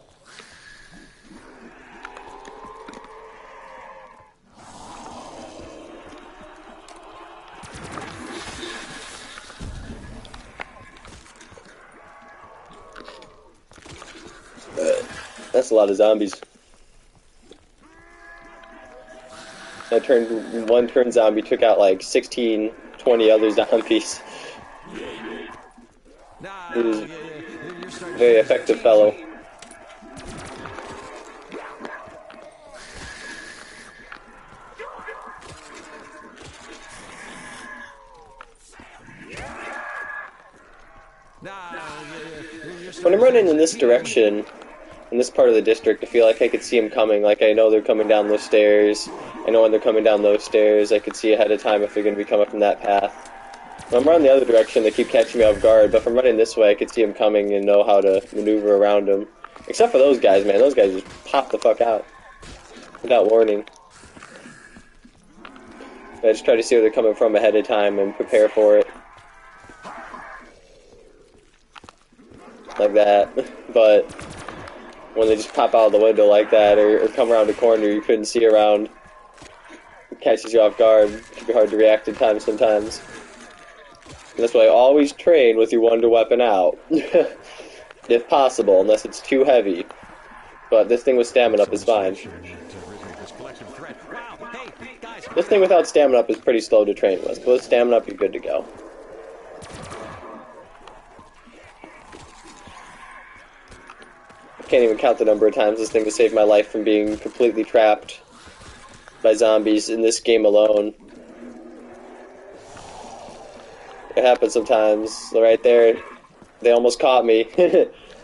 That's a lot of zombies. I turned one turn zombie, took out like 16, 20 other zombies. Nah, He was you're starting a to very think it's effective too fellow. easy. You're When starting I'm to think running in it's this too easy. direction, in this part of the district, I feel like I could see them coming. Like, I know they're coming down those stairs. I know when they're coming down those stairs. I could see ahead of time if they're going to be coming from that path. When I'm running the other direction, they keep catching me off guard. But if I'm running this way, I could see them coming and know how to maneuver around them. Except for those guys, man. Those guys just pop the fuck out without warning. I just try to see where they're coming from ahead of time and prepare for it. Like that. But when they just pop out of the window like that, or come around a corner you couldn't see around, it catches you off guard. It can be hard to react in time sometimes. And that's why I always train with your wonder weapon out. If possible, unless it's too heavy. But this thing with stamina up is fine. This thing without stamina up is pretty slow to train with, but with stamina up you're good to go. I can't even count the number of times this thing has saved my life from being completely trapped by zombies in this game alone. It happens sometimes. Right there, they almost caught me.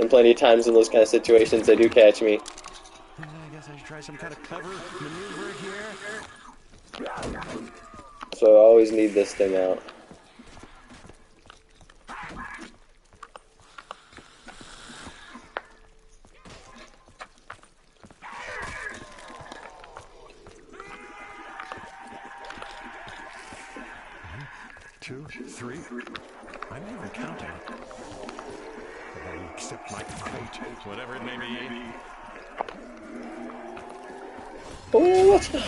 And plenty of times in those kind of situations they do catch me. I guess I should try some kind of clever maneuver here. So I always need this thing out. Two, three. I'm even counting. I accept my fate, whatever it may be. Oh, that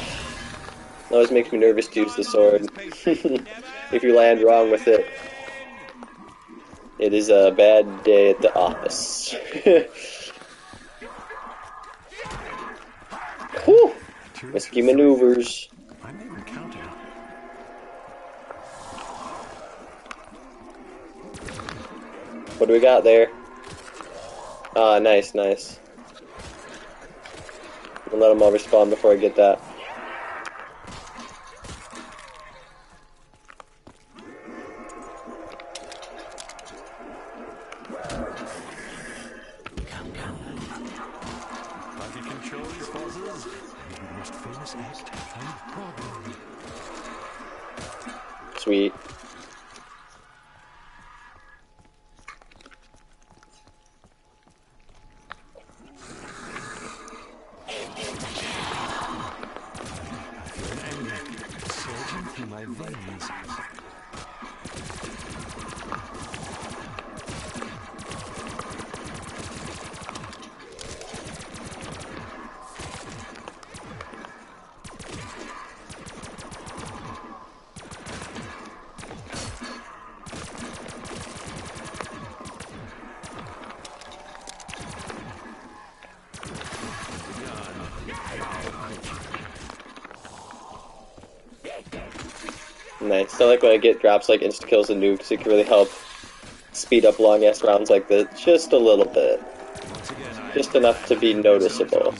always makes me nervous to use the sword. If you land wrong with it, it is a bad day at the office. Whew! Risky maneuvers. I'm even counting. What do we got there? Ah, nice, nice. I'll let them all respawn before I get that. If you control these forces, you'll be the most famous act on Broadway. Sweet. Surging through my veins. Nice. I like when I get drops like insta-kills and nukes. It can really help speed up long-ass rounds like this just a little bit. Just enough to be noticeable.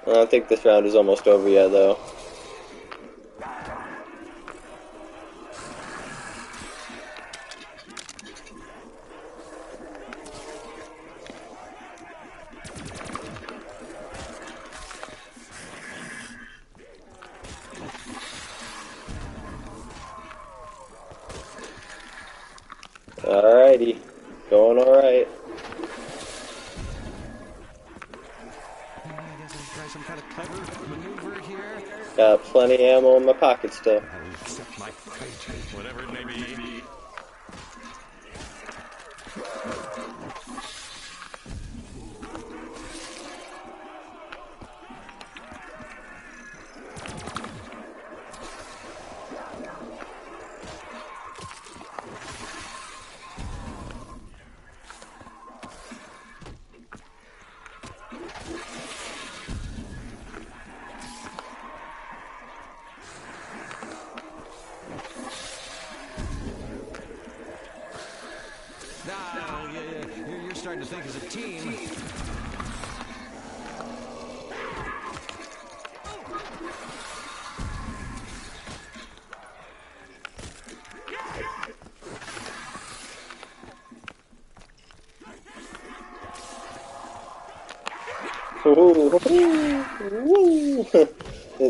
I don't think this round is almost over yet, though. Alrighty. Going alright. I guess I should try some kind of clever maneuver here. Got plenty of ammo in my pocket still. I accept my fate, whatever it may be. team.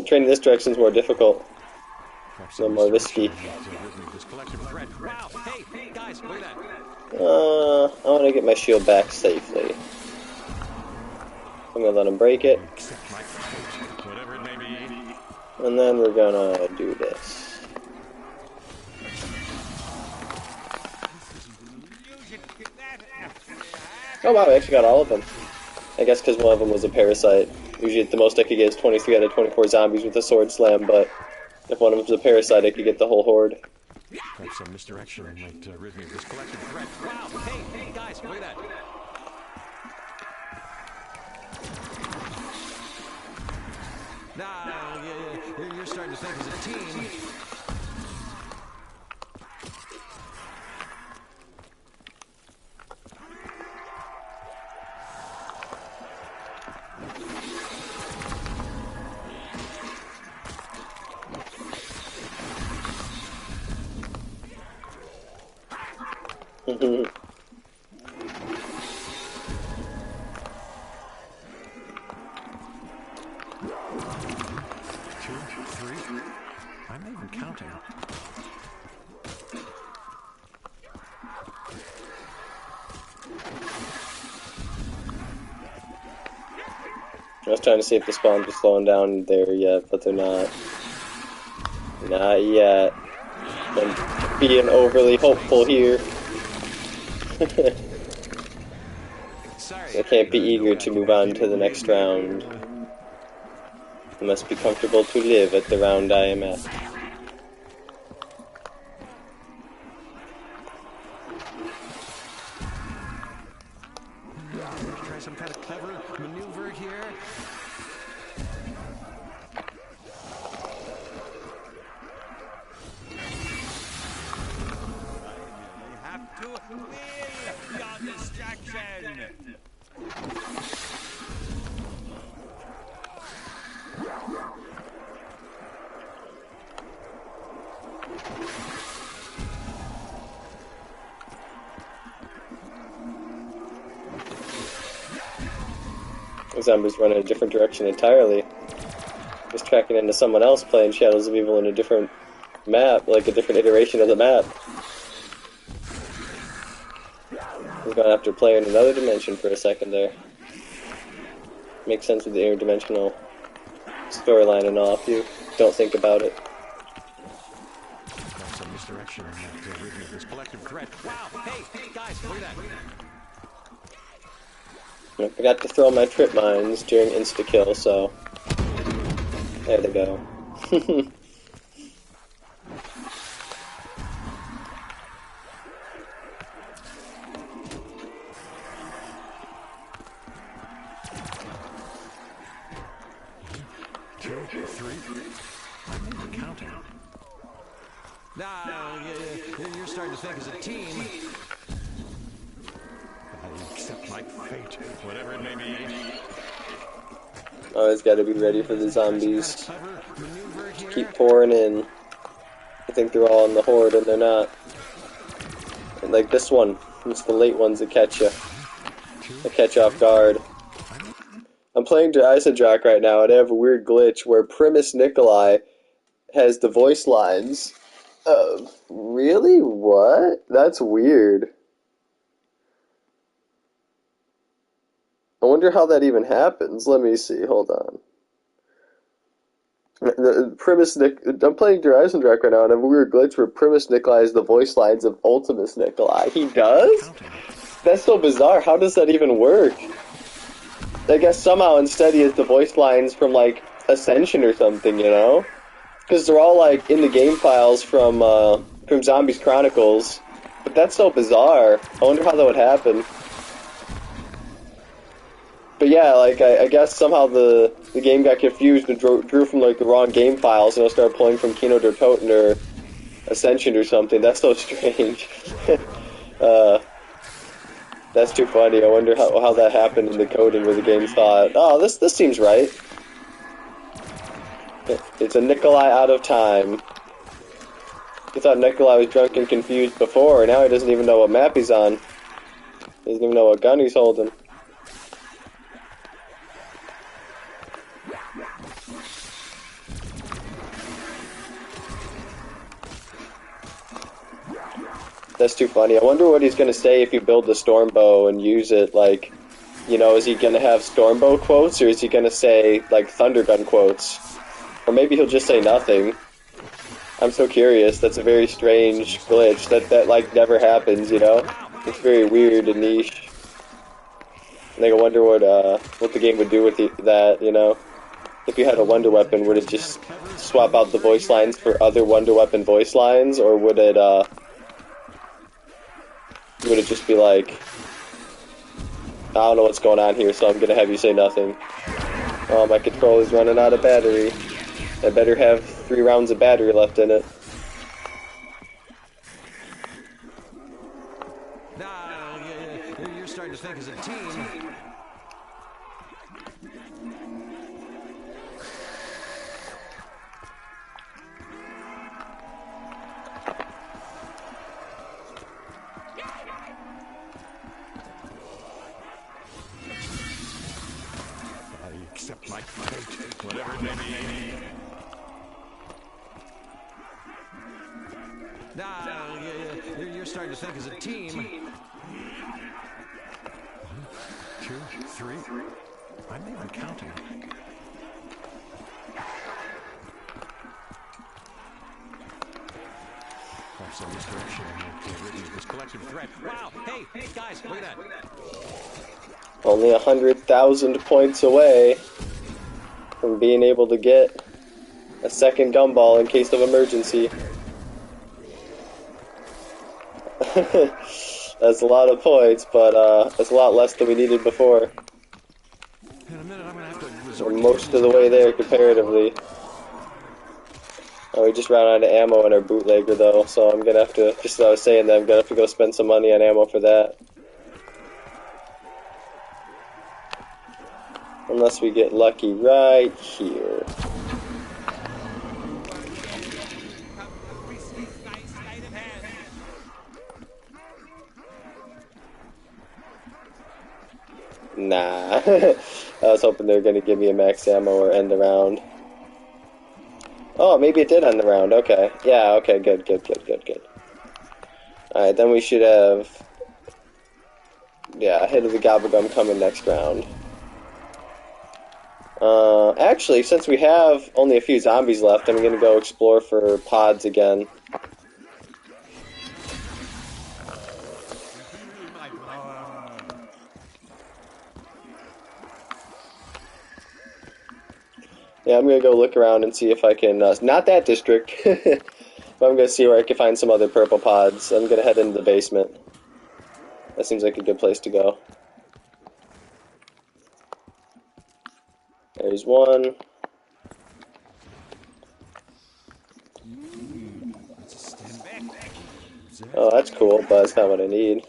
Training this direction is more difficult. A little more risky. This collective threat. Wow! Hey, guys, look at that. I want to get my shield back safely. I'm gonna let him break it. Accept my fate, whatever it may be. And then we're gonna do this. Oh wow, I actually got all of them. I guess because one of them was a parasite. Usually the most I could get is 23 out of 24 zombies with a sword slam, but if one of them was a parasite, I could get the whole horde. Perhaps some misdirection might rid me of this collective threat. Wow! Hey, guys, look at that. Now, you're starting to think as a team. Mm-hmm. 2, 3. I'm not even counting. I was trying to see if the spawns were slowing down there yet, but they're not. Not yet. I'm being overly hopeful here. I can't be eager to move on to the next round. I must be comfortable to live at the round I am at. Try some kind of clever maneuver here. You have to will your distraction. The zombies run in a different direction entirely. Just tracking into someone else playing Shadows of Evil in a different map, like a different iteration of the map. He's gone after a player in another dimension for a second there. Makes sense with the interdimensional storyline and all if you don't think about it. Perhaps some misdirection might rid me of this collective threat. Wow! Hey, guys, look at that. I forgot to throw my trip mines during insta-kill, so there they go. 2, 3. I'm not even counting. Now, you're starting to think as a team. I accept my fate, whatever it may be. Always gotta be ready for the zombies. Keep pouring in. I think they're all in the horde and they're not. And like this one, it's the late ones that catch you. They catch you off guard. I'm playing Isodrac right now and I have a weird glitch where Primus Nikolai has the voice lines of, really? What? That's weird. I wonder how that even happens. Let me see. Hold on. I'm playing Isodrac right now and I have a weird glitch where Primus Nikolai has the voice lines of Ultimus Nikolai. He does? That's so bizarre. How does that even work? I guess somehow instead he has the voice lines from, like, Ascension or something, you know? Because they're all, like, in the game files from Zombies Chronicles. But that's so bizarre. I wonder how that would happen. But yeah, like, I guess somehow the game got confused and drew from, like, the wrong game files, and started pulling from Kino der Toten or Ascension or something. That's so strange. That's too funny. I wonder how that happened in the coding where the game thought, oh, this seems right. It's a Nikolai out of time. He thought Nikolai was drunk and confused before, and now he doesn't even know what map he's on. He doesn't even know what gun he's holding. That's too funny. I wonder what he's going to say if you build the storm bow and use it, like, you know, is he going to have storm bow quotes, or is he going to say, like, thunder gun quotes? Or maybe he'll just say nothing. I'm so curious. That's a very strange glitch. That like, never happens, you know? It's very weird and niche. Like, I wonder what the game would do with that, you know? If you had a Wonder Weapon, would it just swap out the voice lines for other Wonder Weapon voice lines, or would it just be like, I don't know what's going on here, so I'm gonna have you say nothing. Oh, my controller's running out of battery. I better have 3 rounds of battery left in it. Nah, you're starting to think as a team. I accept my fate, whatever it may be. Nah, you're starting to think as a team. 1, 2, 3. I'm not even counting. Perhaps in this direction, this collective threat. Wow! Hey, guys, look at that. Only 100,000 points away from being able to get a second gumball in case of emergency. That's a lot of points, but that's a lot less than we needed before. In a minute, I'm gonna have to resort We're most of the way there comparatively. Oh, we just ran out of ammo in our bootlegger though, so I'm gonna have to, just as I was saying that, I'm gonna have to go spend some money on ammo for that. Unless we get lucky right here. Nah. I was hoping they were going to give me a max ammo or end the round. Oh, maybe it did end the round. Okay. Yeah, okay, good. Alright, then we should have... yeah, Hit of the Gobblegum coming next round. Actually, since we have only a few zombies left, I'm going to go explore for pods again. Yeah, I'm gonna go look around and see if I can, not that district, but I'm gonna see where I can find some other purple pods. I'm gonna head into the basement. That seems like a good place to go. There's one. Oh, that's cool, but that's not what I need.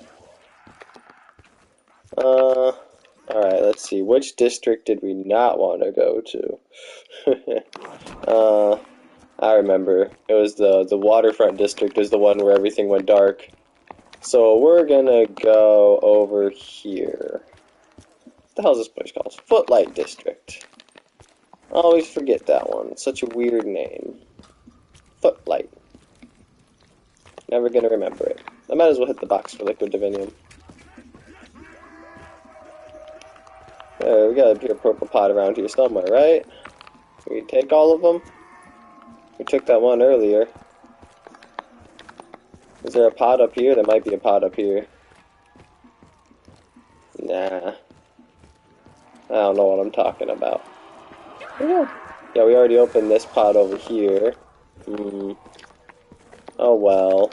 Alright, let's see. Which district did we not want to go to? I remember. It was the waterfront district is the one where everything went dark. So we're gonna go over here. What the hell is this place called? Footlight District. I always forget that one. It's such a weird name. Footlight. Never gonna remember it. I might as well hit the box for Liquid Divinium. There, we got a pure purple pot around here somewhere, right? Can we take all of them? We took that one earlier. Is there a pot up here? There might be a pot up here. Nah. I don't know what I'm talking about. Yeah, we already opened this pot over here. Oh well.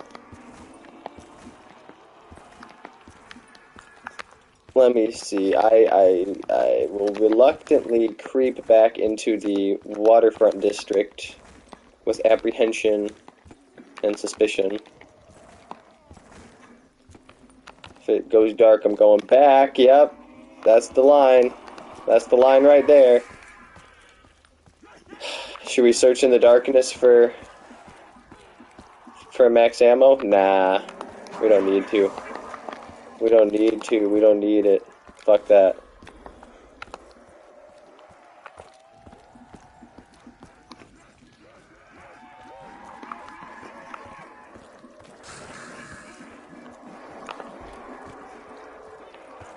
Let me see. I will reluctantly creep back into the waterfront district with apprehension and suspicion. If it goes dark, I'm going back. Yep, that's the line. That's the line right there. Should we search in the darkness for max ammo? Nah, we don't need to. We don't need to. We don't need it. Fuck that.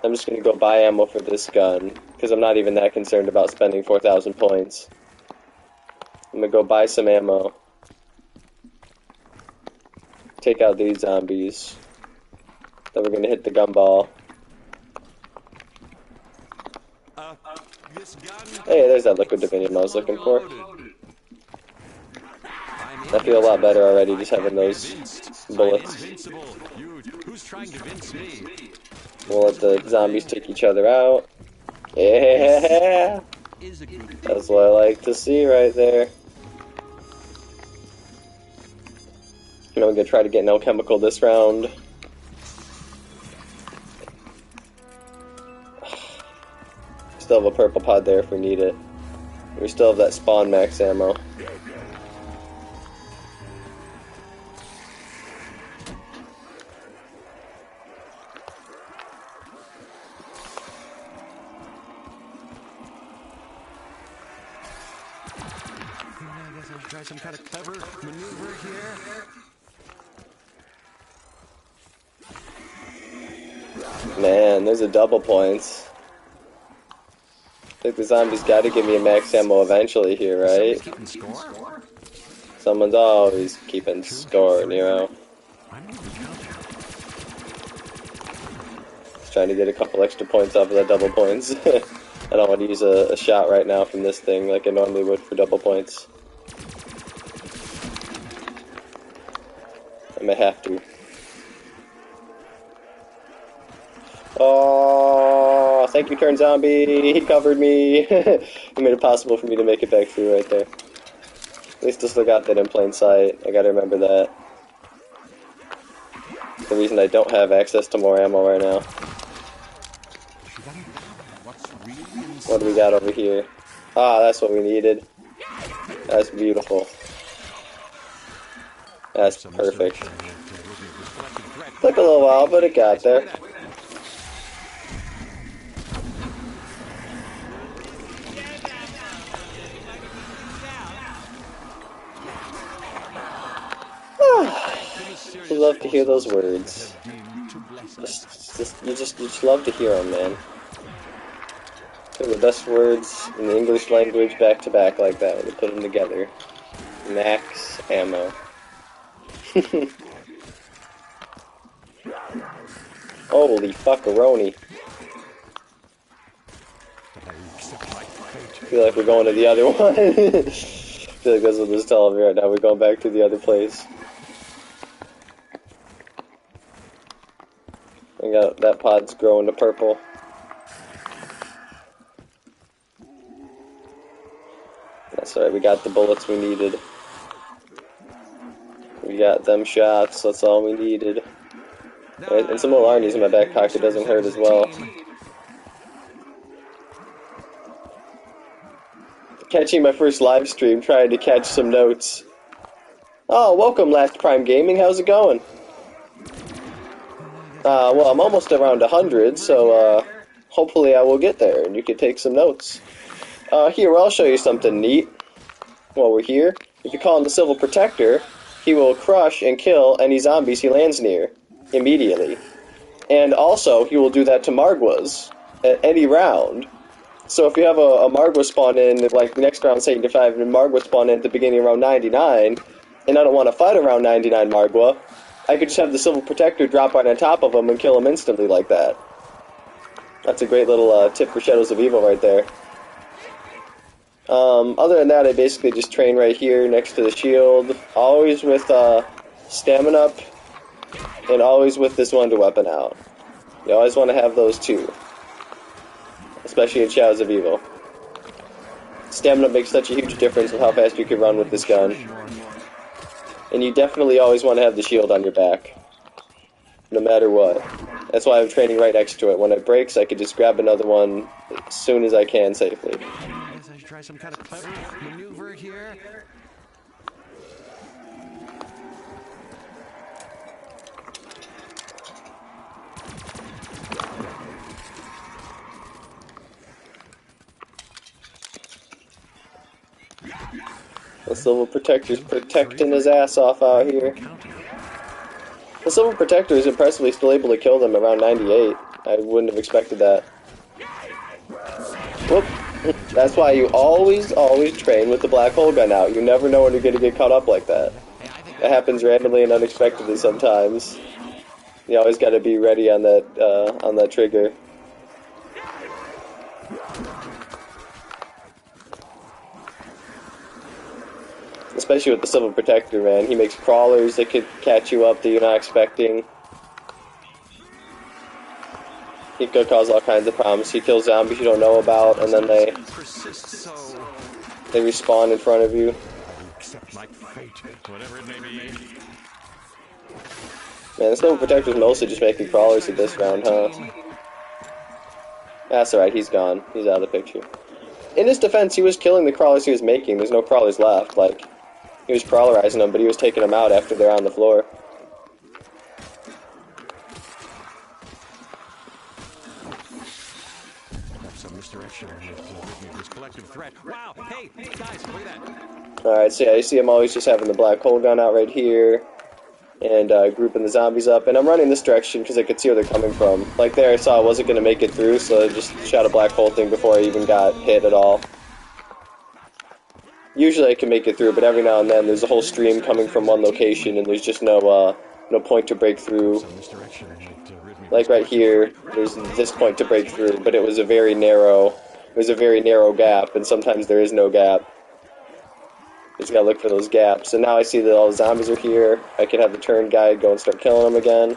I'm just gonna go buy ammo for this gun, because I'm not even that concerned about spending 4,000 points. I'm gonna go buy some ammo. Take out these zombies. Then we're gonna hit the gumball. This gun. Hey, there's that liquid divinium I was looking for. I feel a lot better already just having those bullets. Who's trying to convince me? We'll let the zombies take each other out. Yeah! That's what I like to see right there. You know, we're gonna try to get no chemical this round. Still have a purple pod there if we need it. We still have that spawn max ammo. I guess I'll try some kind of clever maneuver here. Man, there's a double points. I think the zombies gotta give me a max ammo eventually here, right? Keeping score? Someone's always keeping score, Nero. I'm moving count. Just trying to get a couple extra points off of that double points. I don't want to use a shot right now from this thing like I normally would for double points. I may have to. Oh, thank you, Turn Zombie. He covered me. He made it possible for me to make it back through right there. At least I still got that in plain sight. I gotta remember that. It's the reason I don't have access to more ammo right now. What do we got over here? Ah, that's what we needed. That's beautiful. That's perfect. Took a little while, but it got there. You love to hear those words. You just love to hear them, man. They're the best words in the English language back to back like that when you put them together. Max ammo. Holy fuckaroni. I feel like we're going to the other one. I feel like that's what this is telling me right now. We're going back to the other place. I got that pod's growing to purple. That's alright, we got the bullets we needed. We got them shots, that's all we needed. And some little armies in my back pocket doesn't hurt as well. Catching my first live stream, trying to catch some notes. Oh, welcome Last Prime Gaming, how's it going? Well, I'm almost around 100, so hopefully I will get there and you can take some notes. Here, I'll show you something neat while we're here. If you call him the Civil Protector, he will crush and kill any zombies he lands near immediately. And also, he will do that to Margwas at any round. So if you have a Margwa spawn in, like the next round, say 85, and Margwa spawn in at the beginning of round 99, and I don't want to fight around 99 Margwa, I could just have the Civil Protector drop right on top of him and kill him instantly like that. That's a great little tip for Shadows of Evil right there. Other than that, I basically just train right here next to the shield, always with stamina up, and always with this wonder weapon out. You always want to have those two, especially in Shadows of Evil. Stamina makes such a huge difference with how fast you can run with this gun. And you definitely always want to have the shield on your back, no matter what. That's why I'm training right next to it. When it breaks, I could just grab another one as soon as I can safely. I guess I should try some kind of clever maneuver here. The Silver Protector's protecting his ass off out here. The Silver Protector is impressively still able to kill them around 98. I wouldn't have expected that. Whoop. That's why you always train with the black hole gun out. You never know when you're going to get caught up like that. It happens randomly and unexpectedly sometimes. You always got to be ready on that trigger. Especially with the Silver Protector, man. He makes crawlers that could catch you up that you're not expecting. He could cause all kinds of problems. He kills zombies you don't know about, and then they respawn in front of you. Accept my fate, whatever it may be. Man, the Silver Protector's mostly just making crawlers at this round, huh? That's alright, he's gone. He's out of the picture. In his defense, he was killing the crawlers he was making. There's no crawlers left. Like, he was crawlerizing them, but he was taking them out after they're on the floor. Some misdirection with this collective threat. Wow! Hey, guys, look at that. Alright, so yeah, you see I'm always just having the black hole gun out right here. And grouping the zombies up. And I'm running this direction because I could see where they're coming from. Like there, I saw I wasn't going to make it through, so I just shot a black hole thing before I even got hit at all. Usually I can make it through, but every now and then there's a whole stream coming from one location, and there's just no point to break through. Like right here, there's this point to break through, but it was a very narrow gap, and sometimes there is no gap. Just gotta look for those gaps. And now I see that all the zombies are here. I can have the turn guide go and start killing them again.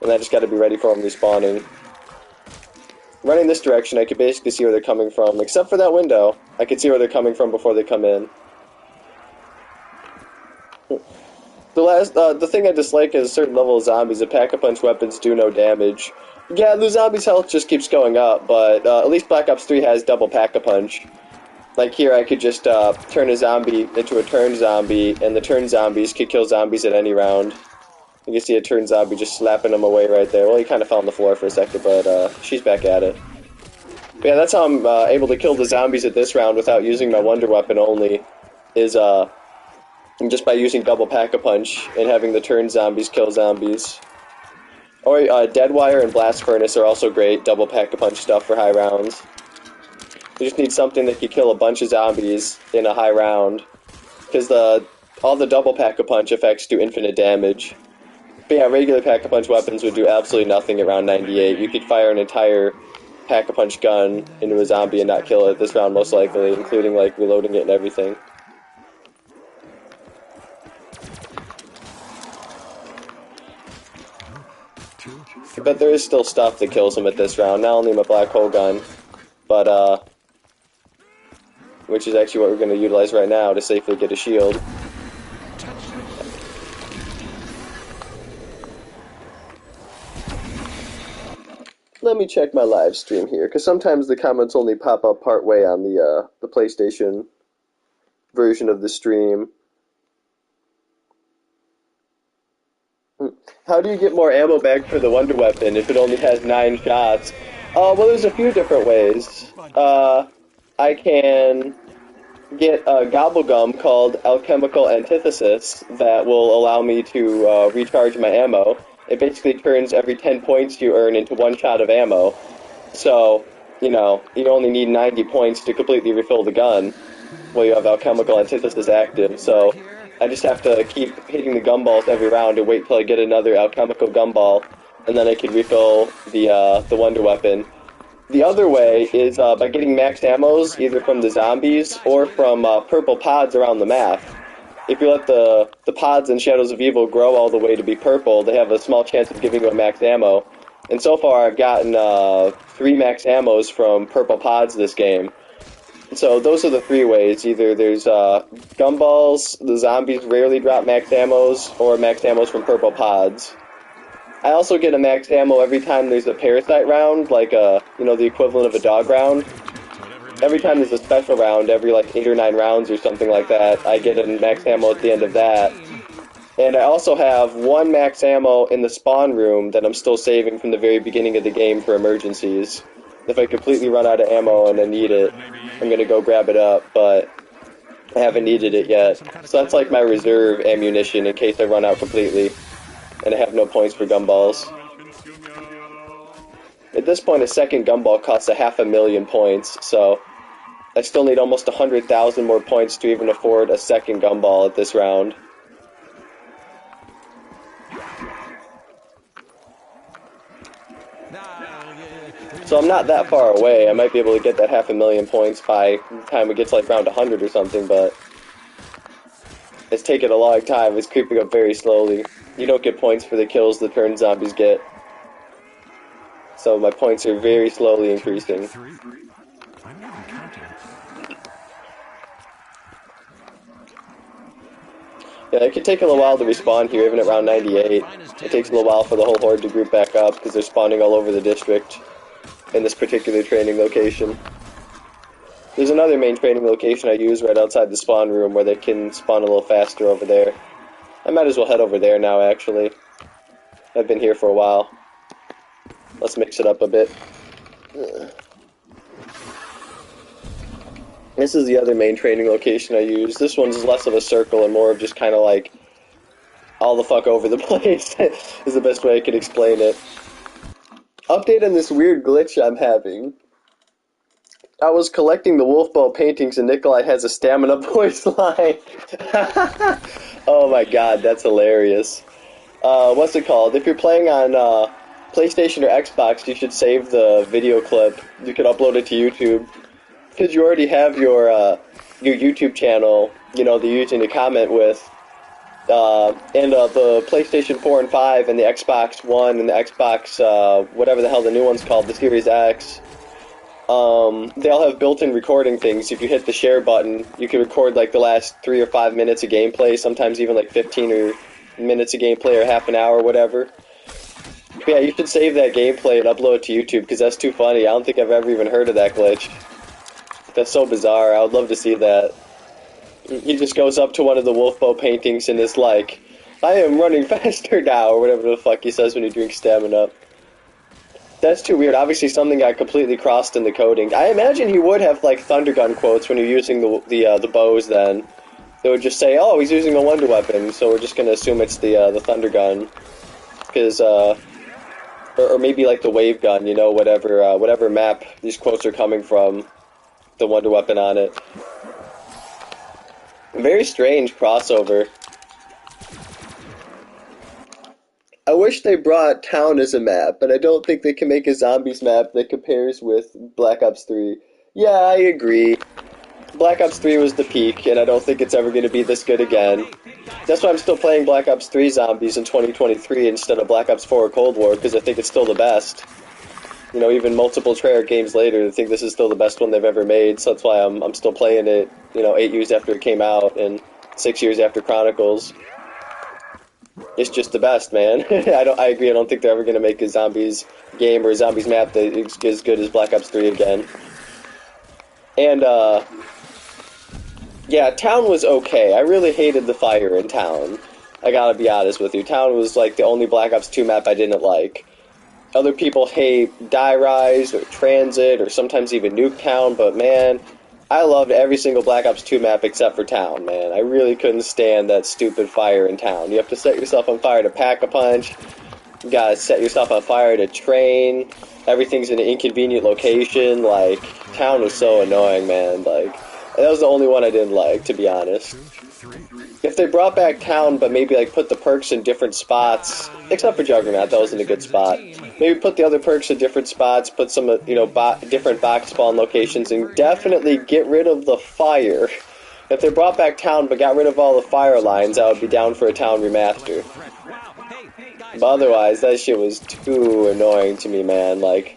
And I just gotta be ready for them respawning. Running this direction, I can basically see where they're coming from. Except for that window. I can see where they're coming from before they come in. The thing I dislike is a certain level of zombies. The pack-a-punch weapons do no damage. Yeah, the zombies' health just keeps going up, but at least Black Ops 3 has double pack-a-punch. Like here, I could just turn a zombie into a turn zombie, and the turn zombies could kill zombies at any round. You can see a turn zombie just slapping them away right there. Well, he kind of fell on the floor for a second, but she's back at it. But yeah, that's how I'm able to kill the zombies at this round without using my wonder weapon only, is just by using double pack-a-punch and having the turn zombies kill zombies. Or Deadwire and Blast Furnace are also great double pack-a-punch stuff for high rounds. You just need something that can kill a bunch of zombies in a high round, because all the double pack-a-punch effects do infinite damage. But yeah, regular pack-a-punch weapons would do absolutely nothing at round 98. You could fire an entire pack-a-punch gun into a zombie and not kill it this round most likely, including like reloading it and everything. But there is still stuff that kills him at this round, not only my black hole gun, but which is actually what we're going to utilize right now to safely get a shield. Let me check my live stream here, because sometimes the comments only pop up part way on the PlayStation version of the stream. How do you get more ammo back for the Wonder Weapon if it only has 9 shots? Well, there's a few different ways. I can get a gobblegum called Alchemical Antithesis that will allow me to recharge my ammo. It basically turns every 10 points you earn into 1 shot of ammo. So, you know, you only need 90 points to completely refill the gun while you have Alchemical Antithesis active. So I just have to keep hitting the gumballs every round and wait till I get another Alchemical gumball, and then I can refill the Wonder Weapon. The other way is by getting max ammos, either from the zombies or from purple pods around the map. If you let the pods in Shadows of Evil grow all the way to be purple, they have a small chance of giving you a max ammo. And so far I've gotten 3 max ammos from purple pods this game. So those are the 3 ways. Either there's gumballs, the zombies rarely drop max ammos, or max ammos from purple pods. I also get a max ammo every time there's a parasite round, like the equivalent of a dog round. Every time there's a special round, every like 8 or 9 rounds or something like that, I get a max ammo at the end of that. And I also have 1 max ammo in the spawn room that I'm still saving from the very beginning of the game for emergencies. If I completely run out of ammo and I need it, I'm gonna go grab it up, but I haven't needed it yet. So that's like my reserve ammunition in case I run out completely and I have no points for gumballs. At this point, a second gumball costs 500,000 points, so I still need almost 100,000 more points to even afford a second gumball at this round. So I'm not that far away. I might be able to get that 500,000 points by the time it gets like round 100 or something, but it's taking a long time. It's creeping up very slowly. You don't get points for the kills the turn zombies get. So my points are very slowly increasing. Yeah, it could take a little while to respawn here, even at round 98. It takes a little while for the whole horde to group back up, because they're spawning all over the district in this particular training location. There's another main training location I use right outside the spawn room where they can spawn a little faster over there. I might as well head over there now, actually. I've been here for a while. Let's mix it up a bit. This is the other main training location I use. This one's less of a circle and more of just kind of like all the fuck over the place is the best way I can explain it. Update on this weird glitch I'm having. I was collecting the wolf bow paintings and Nikolai has a stamina voice line. Oh my god, that's hilarious. What's it called? If you're playing on PlayStation or Xbox, you should save the video clip. You can upload it to YouTube. Because you already have your YouTube channel, that you're using to comment with. And the PlayStation 4 and 5 and the Xbox One and the Xbox, whatever the hell the new one's called, the Series X, they all have built-in recording things. If you hit the share button, you can record like the last 3 or 5 minutes of gameplay, sometimes even like 15 or minutes of gameplay or half an hour or whatever. But yeah, you should save that gameplay and upload it to YouTube, because that's too funny. I don't think I've ever even heard of that glitch. That's so bizarre. I would love to see that. He just goes up to one of the wolf bow paintings and is like, I am running faster now, or whatever the fuck he says when he drinks stamina. That's too weird. Obviously something got completely crossed in the coding. I imagine he would have like thunder gun quotes when you're using the bows then. They would just say, oh, he's using a wonder weapon, so we're just going to assume it's the thunder gun. Because, or maybe like the wave gun, whatever map these quotes are coming from. The wonder weapon on it. Very strange crossover. I wish they brought Town as a map, but I don't think they can make a zombies map that compares with Black Ops 3. Yeah, I agree. Black Ops 3 was the peak, and I don't think it's ever going to be this good again. That's why I'm still playing Black Ops 3 Zombies in 2023 instead of Black Ops 4 Cold War, because I think it's still the best. Even multiple Treyarch games later, I think this is still the best one they've ever made, so that's why I'm still playing it, 8 years after it came out, and 6 years after Chronicles. It's just the best, man. I agree, I don't think they're ever going to make a Zombies game or a Zombies map that is as good as Black Ops 3 again. And, yeah, Town was okay. I really hated the fire in Town. I gotta be honest with you. Town was, like, the only Black Ops 2 map I didn't like. Other people hate Die Rise or Transit or sometimes even Nuketown, but man, I loved every single Black Ops 2 map except for Town, man. I really couldn't stand that stupid fire in Town. You have to set yourself on fire to pack a punch. You gotta set yourself on fire to train. Everything's in an inconvenient location. Like, Town was so annoying, man. Like, that was the only one I didn't like, to be honest. If they brought back Town, but maybe like put the perks in different spots, except for Juggernaut, that wasn't a good spot. Maybe put the other perks in different spots, put some, different box spawn locations, and definitely get rid of the fire. If they brought back Town, but got rid of all the fire lines, I would be down for a Town remaster. But otherwise, that shit was too annoying to me, man. Like,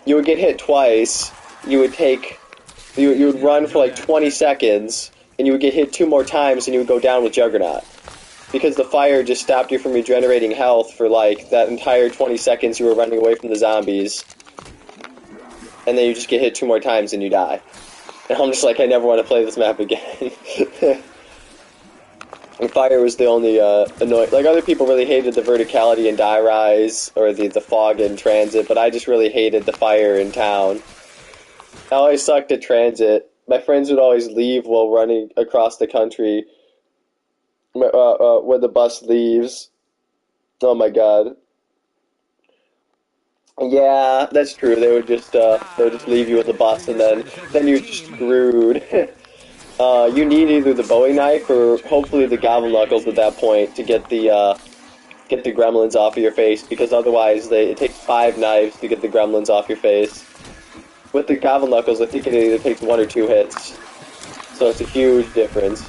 you would get hit twice, you would run for like 20 seconds, and you would get hit 2 more times and you would go down with Juggernaut. because the fire just stopped you from regenerating health for like that entire 20 seconds you were running away from the zombies. And then you just get hit 2 more times and you die. And I'm just like, I never want to play this map again. And fire was the only annoying. Like, other people really hated the verticality in Die Rise, or the fog in Transit, but I just really hated the fire in town. I always sucked at Transit. My friends would always leave while running across the country when the bus leaves. Oh my god. Yeah, that's true. They would just leave you with the bus, and then you're screwed. You need either the Bowie knife or hopefully the Gobble Knuckles at that point to get the gremlins off of your face, because otherwise it takes 5 knives to get the gremlins off your face. With the Gobble Knuckles, I think it either takes 1 or 2 hits, so it's a huge difference.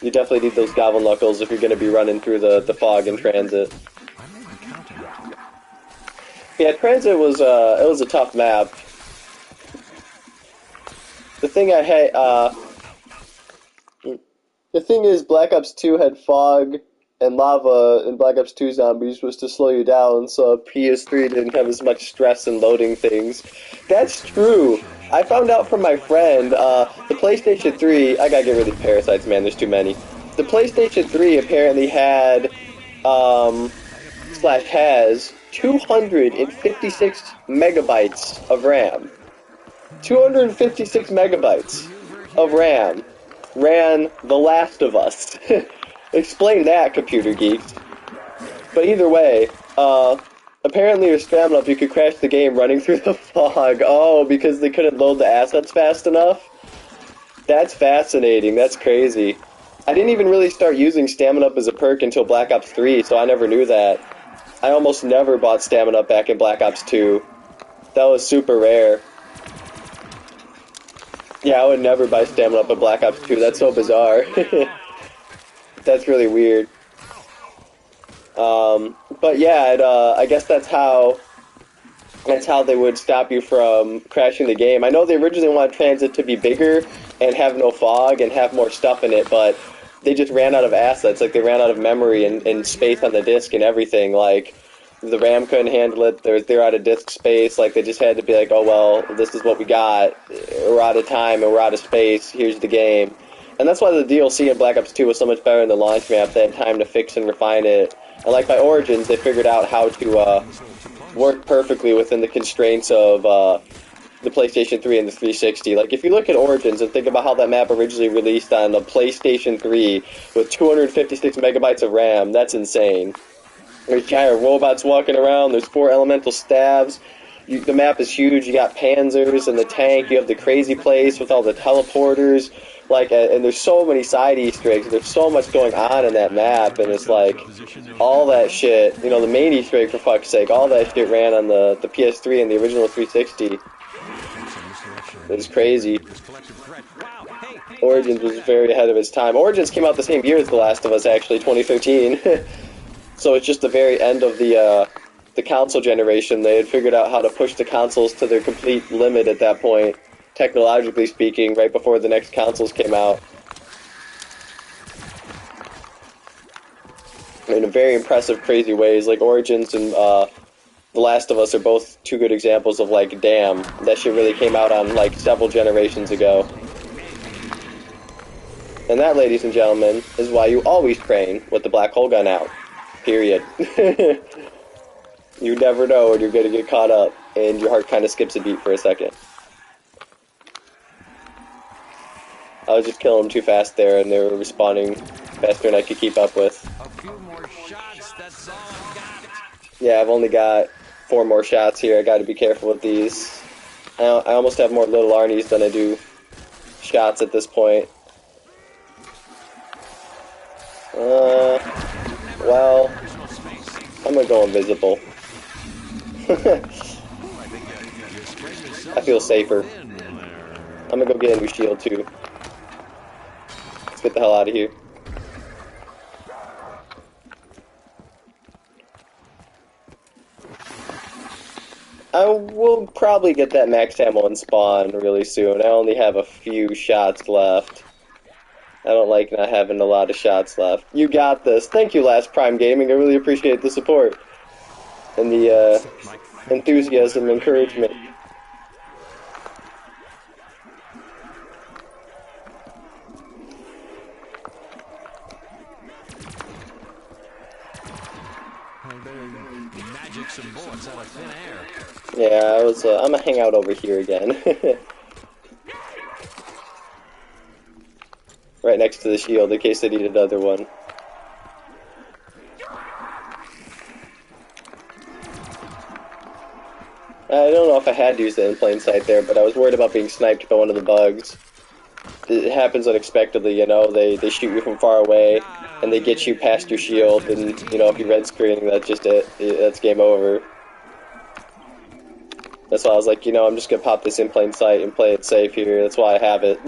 You definitely need those Gobble Knuckles if you're going to be running through the fog in Transit. Yeah, Transit was it was a tough map. The thing I hate, the thing is, Black Ops 2 had fog and lava, and Black Ops 2 zombies was to slow you down, so PS3 didn't have as much stress in loading things. That's true. I found out from my friend, the PlayStation 3, I gotta get rid of the parasites, man, there's too many. The PlayStation 3 apparently had, / has 256 megabytes of RAM. 256 megabytes of RAM ran The Last of Us. Explain that, computer geeks. But either way, apparently with Spam Up you could crash the game running through the fog. Oh, because they couldn't load the assets fast enough? That's fascinating, that's crazy. I didn't even really start using Stamina Up as a perk until Black Ops 3, so I never knew that. I almost never bought Stamina Up back in Black Ops 2. That was super rare. Yeah, I would never buy Stamina Up in Black Ops 2. That's so bizarre. That's really weird. But yeah, I guess that's how they would stop you from crashing the game. I know they originally wanted Transit to be bigger and have no fog and have more stuff in it, but they just ran out of assets. Like, they ran out of memory and space on the disc and everything. Like, the RAM couldn't handle it. They're out of disk space. Like, they just had to be like, oh, well, this is what we got. We're out of time and we're out of space. Here's the game. And that's why the DLC in Black Ops 2 was so much better than the launch map. They had time to fix and refine it. And like by Origins, they figured out how to work perfectly within the constraints of the PlayStation 3 and the 360. Like, if you look at Origins and think about how that map originally released on the PlayStation 3 with 256 megabytes of RAM, that's insane. There's giant robots walking around, there's 4 elemental stabs, the map is huge, you got panzers and the tank, you have the crazy place with all the teleporters, like, and there's so many side Easter eggs, there's so much going on in that map, and it's like, all that shit, you know, the main Easter egg, for fuck's sake, all that shit ran on the PS3 and the original 360. It was crazy. Origins was very ahead of its time. Origins came out the same year as The Last of Us, actually, 2013. So it's just the very end of the console generation. They had figured out how to push the consoles to their complete limit at that point, technologically speaking, right before the next consoles came out. In a very impressive, crazy ways. Like, Origins and The Last of Us are both 2 good examples of, like, damn, that shit really came out on, like, several generations ago. And that, ladies and gentlemen, is why you always train with the black hole gun out. Period. You never know when you're going to get caught up, and your heart kind of skips a beat for a second. I was just killing them too fast there, and they were respawning faster than I could keep up with. A few more shots, that's all I've got. Yeah, I've only got 4 more shots here. I gotta be careful with these. I almost have more little Arnies than I do shots at this point. Well, I'm gonna go invisible. I feel safer. I'm gonna go get a new shield too. Let's get the hell out of here. I will probably get that max ammo and spawn really soon. I only have a few shots left. I don't like not having a lot of shots left. You got this. Thank you, Last Prime Gaming. I really appreciate the support and the enthusiasm and encouragement. Magic some bullets out of thin air. Yeah, I'm gonna hang out over here again. Right next to the shield in case I need another one. I don't know if I had used it in plain sight there, but I was worried about being sniped by one of the bugs. It happens unexpectedly, you know, they shoot you from far away, and they get you past your shield, and, you know, if you red screen, that's just it. That's game over. That's why I was like, you know, I'm just gonna pop this in plain sight and play it safe here. That's why I have it.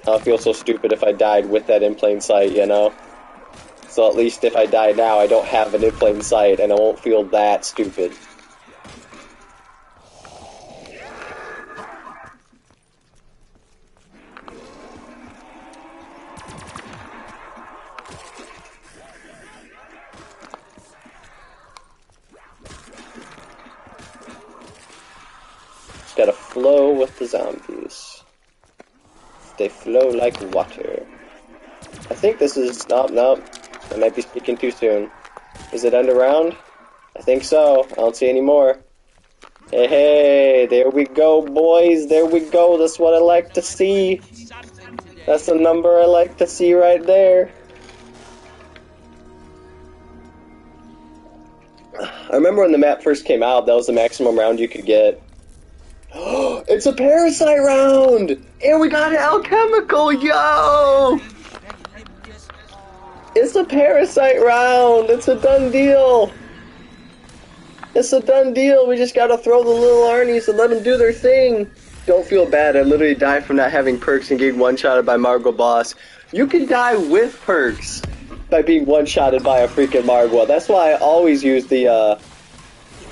I don't feel so stupid if I died with that in plain sight, you know? So at least if I die now, I don't have an in plain sight, and I won't feel that stupid. Gotta flow with the zombies. They flow like water. I think this is... Nope. I might be speaking too soon. Is it end around? I think so. I don't see any more. Hey, there we go, boys. There we go. That's what I like to see. That's the number I like to see right there. I remember when the map first came out, that was the maximum round you could get. It's a parasite round! And we got an alchemical, yo! It's a parasite round! It's a done deal! It's a done deal, we just gotta throw the little Arnies and let them do their thing. Don't feel bad, I literally died from not having perks and getting one-shotted by Margwa boss. You can die with perks by being one-shotted by a freaking Margwa. That's why I always use the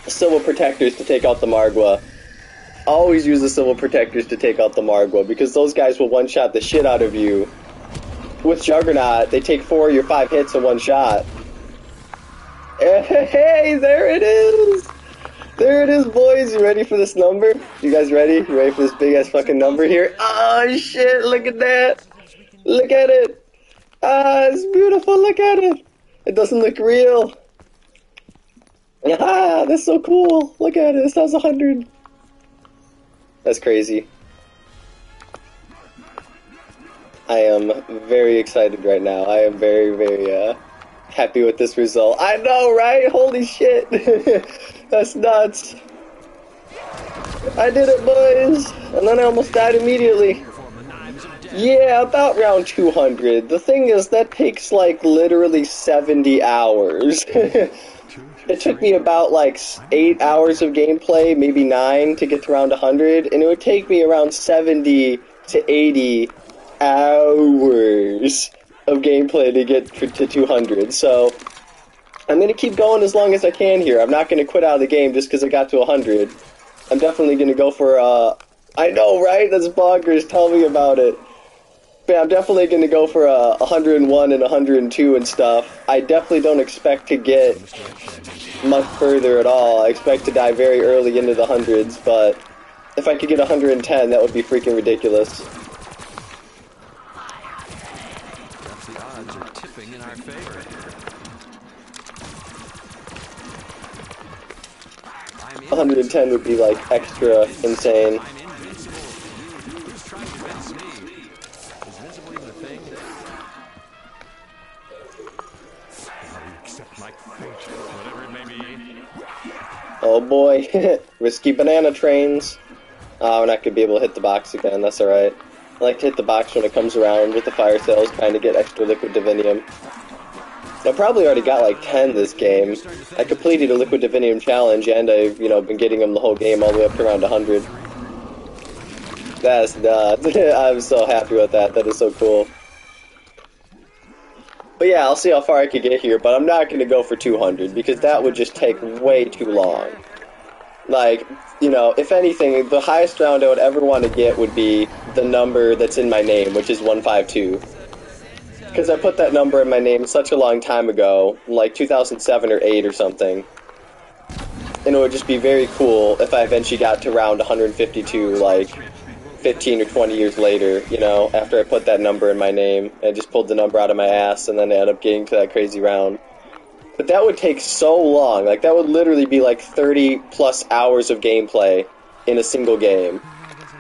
Civil Protectors to take out the Margwa. Always use the Civil Protectors to take out the Margwa, because those guys will one-shot the shit out of you. With Juggernaut, they take 4 of your 5 hits in one shot. Hey, there it is! There it is, boys. You ready for this number? You guys ready? You ready for this big-ass fucking number here? Oh, shit, look at that! Look at it! Ah, it's beautiful, look at it! It doesn't look real. Ah, that's so cool! Look at it, it says 100. That's crazy. I am very excited right now. I am very, very, happy with this result. I know, right? Holy shit! That's nuts. I did it, boys! And then I almost died immediately. Yeah, about round 200. The thing is, that takes, like, literally 70 hours. It took me about, like, 8 hours of gameplay, maybe 9, to get to round 100, and it would take me around 70 to 80 hours of gameplay to get to 200, so I'm going to keep going as long as I can here. I'm not going to quit out of the game just because I got to 100. I'm definitely going to go for, I know, right? That's bonkers. Tell me about it. But I'm definitely going to go for 101 and 102 and stuff. I definitely don't expect to get much further at all. I expect to die very early into the hundreds, but if I could get 110, that would be freaking ridiculous. The odds are tipping in our favor. 110 would be like extra insane. I'm invincible. Who's trying to convince me? Is invincible even a thing? Now you accept my fate, whatever it may be. Oh boy, risky banana trains. Oh, we're not going to be able to hit the box again, that's alright. I like to hit the box when it comes around with the fire cells, trying to get extra liquid divinium. I probably already got like 10 this game. I completed a liquid divinium challenge, and I've, you know, been getting them the whole game all the way up to around 100. That's nuts. I'm so happy with that. That is so cool. But yeah, I'll see how far I can get here, but I'm not going to go for 200, because that would just take way too long. Like, you know, if anything, the highest round I would ever want to get would be the number that's in my name, which is 152. Because I put that number in my name such a long time ago, like 2007 or 8 or something. And it would just be very cool if I eventually got to round 152, like 15 or 20 years later, you know, after I put that number in my name. I just pulled the number out of my ass and then I ended up getting to that crazy round. But that would take so long. Like, that would literally be like 30 plus hours of gameplay in a single game.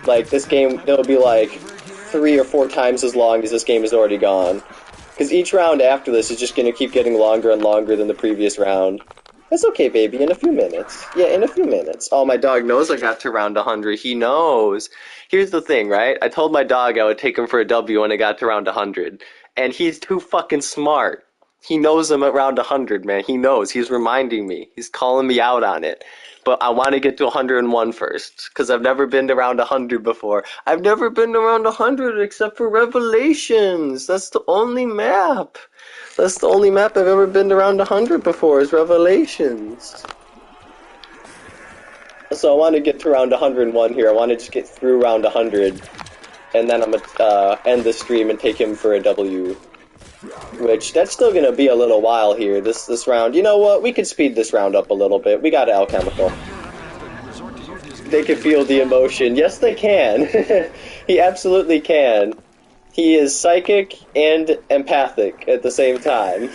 Like, this game, it'll be like 3 or 4 times as long as this game is already gone. Because each round after this is just going to keep getting longer and longer than the previous round. That's okay, baby, in a few minutes. Yeah, in a few minutes. Oh, my dog knows I got to round 100. He knows. Here's the thing, right? I told my dog I would take him for a W when I got to round 100. And he's too fucking smart. He knows I'm at round 100, man. He knows. He's reminding me. He's calling me out on it. But I want to get to 101 first, because I've never been to round 100 before. I've never been to round 100 except for Revelations. That's the only map. That's the only map I've ever been to round 100 before, is Revelations. So I want to get to round 101 here. I want to just get through round 100, and then I'm going to end the stream and take him for a W. Which, that's still going to be a little while here, this round. You know what? We could speed this round up a little bit. We got Alchemical. They can feel the emotion. Yes, they can. He absolutely can. He is psychic and empathic at the same time.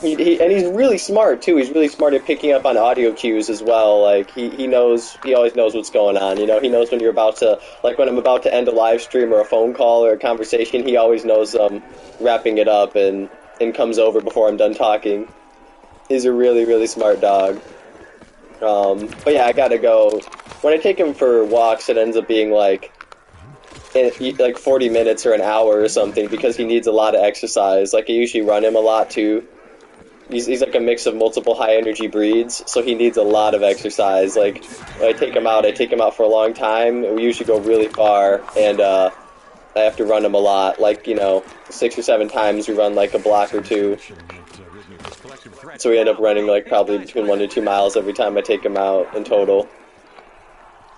And he's really smart, too. He's really smart at picking up on audio cues as well. Like, he knows, he always knows what's going on, you know? He knows when you're about to, like, when I'm about to end a live stream or a phone call or a conversation, he always knows wrapping it up and comes over before I'm done talking. He's a really, really smart dog. But yeah, I gotta go. When I take him for walks, it ends up being, like 40 minutes or an hour or something, because he needs a lot of exercise. Like, I usually run him a lot, too. He's like a mix of multiple high-energy breeds, so he needs a lot of exercise. Like, when I take him out for a long time. We usually go really far, and I have to run him a lot. Like, you know, 6 or 7 times we run like a block or 2. So we end up running like probably between 1 to 2 miles every time I take him out in total.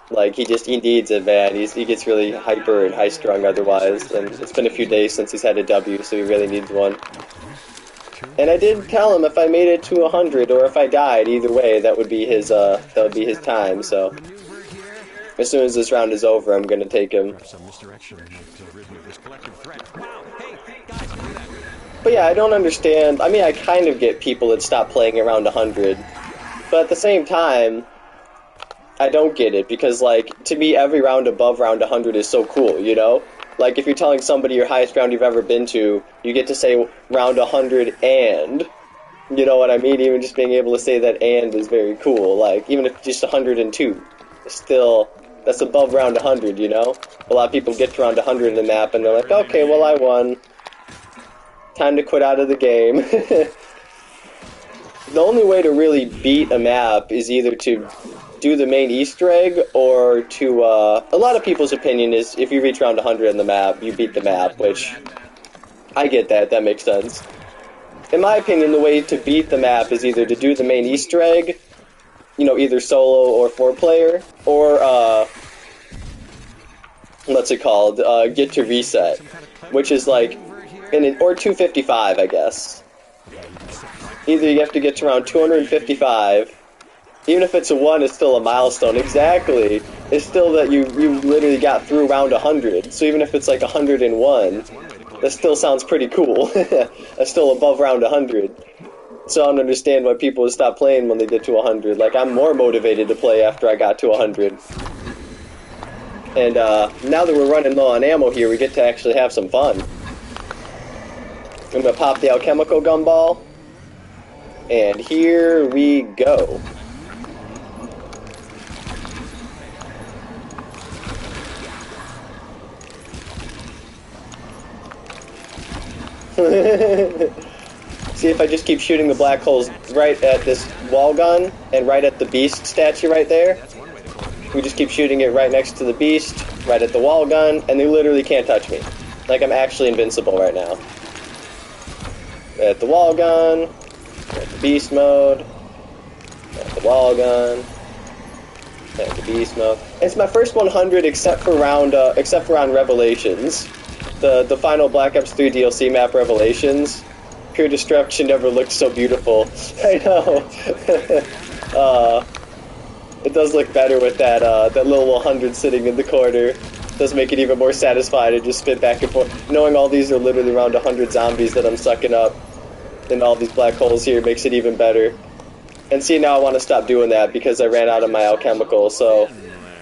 Like, he needs it, man. He gets really hyper and high-strung otherwise, and it's been a few days since he's had a W, so he really needs one. And I did tell him if I made it to 100 or if I died, either way, that would be his time. So as soon as this round is over, I'm gonna take him. But yeah, I don't understand. I mean, I kind of get people that stop playing around 100, but at the same time, I don't get it, because, like, to me, every round above round 100 is so cool, you know? Like, if you're telling somebody your highest round you've ever been to, you get to say round 100 and, you know what I mean? Even just being able to say that and is very cool. Like, even if just 102, still, that's above round 100, you know? A lot of people get to round 100 in the map and they're like, okay, well, I won. Time to quit out of the game. The only way to really beat a map is either to do the main Easter egg, or to, a lot of people's opinion is if you reach round 100 in the map, you beat the map, which, I get that, that makes sense. In my opinion, the way to beat the map is either to do the main Easter egg, you know, either solo or 4-player, or, what's it called, get to reset, which is like, or 255, I guess. Either you have to get to around 255, even if it's a 1, it's still a milestone. Exactly. It's still that you literally got through round 100. So even if it's like 101, that still sounds pretty cool. That's still above round 100. So I don't understand why people would stop playing when they get to 100. Like, I'm more motivated to play after I got to 100. And now that we're running low on ammo here, we get to actually have some fun. I'm going to pop the alchemical gumball. And here we go. See, if I just keep shooting the black holes right at this wall gun and right at the beast statue right there, we just keep shooting it right next to the beast, right at the wall gun, and they literally can't touch me. Like, I'm actually invincible right now. At the wall gun, at the beast mode, at the wall gun. Back to beast mode. It's my first 100 except for round Revelations. The final Black Ops 3 DLC map, Revelations. Pure destruction never looked so beautiful. I know. It does look better with that that little 100 sitting in the corner. It does make it even more satisfying to just spit back and forth. Knowing all these are literally around 100 zombies that I'm sucking up, and all these black holes here makes it even better. And see, now I want to stop doing that because I ran out of my alchemical, so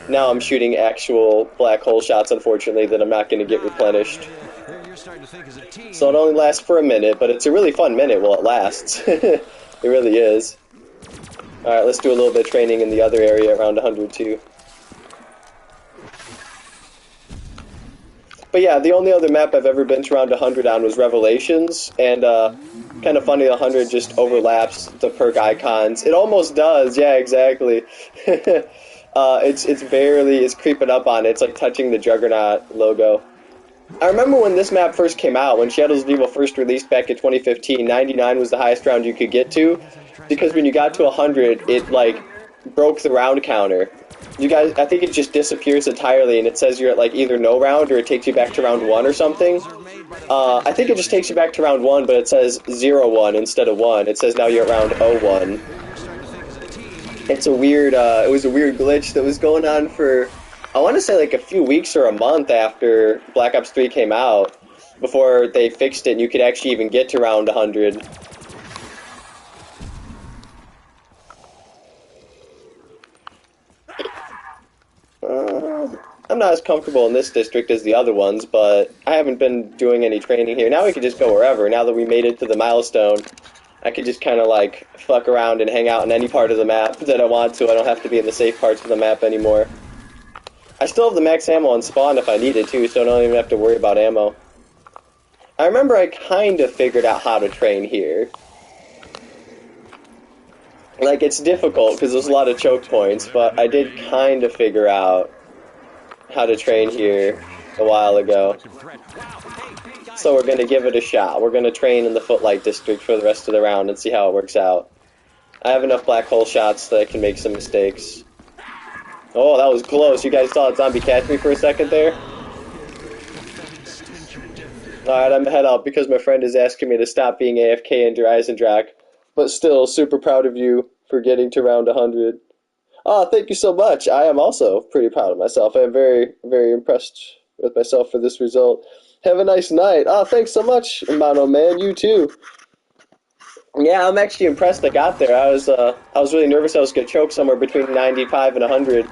now I'm shooting actual black hole shots, unfortunately, that I'm not going to get replenished. So it only lasts for a minute, but it's a really fun minute while it lasts. It really is. Alright, let's do a little bit of training in the other area around 102. But yeah, the only other map I've ever been to around 100 on was Revelations, and kind of funny, 100 just overlaps the perk icons. It almost does, yeah, exactly. It's creeping up on it. It's like touching the Juggernaut logo. I remember when this map first came out, when Shadows of Evil first released back in 2015, 99 was the highest round you could get to, because when you got to 100, it, like, broke the round counter. You guys, I think it just disappears entirely, and it says you're at, like, either no round, or it takes you back to round 1 or something. I think it just takes you back to round 1, but it says 0-1 instead of 1. It says now you're at round 0-1. It's a weird, it was a weird glitch that was going on for, I want to say like a few weeks or a month after Black Ops 3 came out, before they fixed it and you could actually even get to round 100. I'm not as comfortable in this district as the other ones, but I haven't been doing any training here. Now we can just go wherever. Now that we made it to the milestone, I could just kind of like fuck around and hang out in any part of the map that I want to. I don't have to be in the safe parts of the map anymore. I still have the max ammo on spawn if I needed to, so I don't even have to worry about ammo. I remember I kind of figured out how to train here. Like, it's difficult because there's a lot of choke points, but I did kind of figure out how to train here a while ago. So we're going to give it a shot. We're going to train in the Footlight District for the rest of the round and see how it works out. I have enough black hole shots that I can make some mistakes. Oh, that was close. You guys saw a zombie catch me for a second there? Alright, I'm head out because my friend is asking me to stop being AFK and Dreisendrach. But still, super proud of you for getting to round 100. Oh, thank you so much. I am also pretty proud of myself. I am very, very impressed with myself for this result. Have a nice night. Oh, thanks so much, Mono Man. You too. Yeah, I'm actually impressed I got there. I was really nervous I was going to choke somewhere between 95 and 100.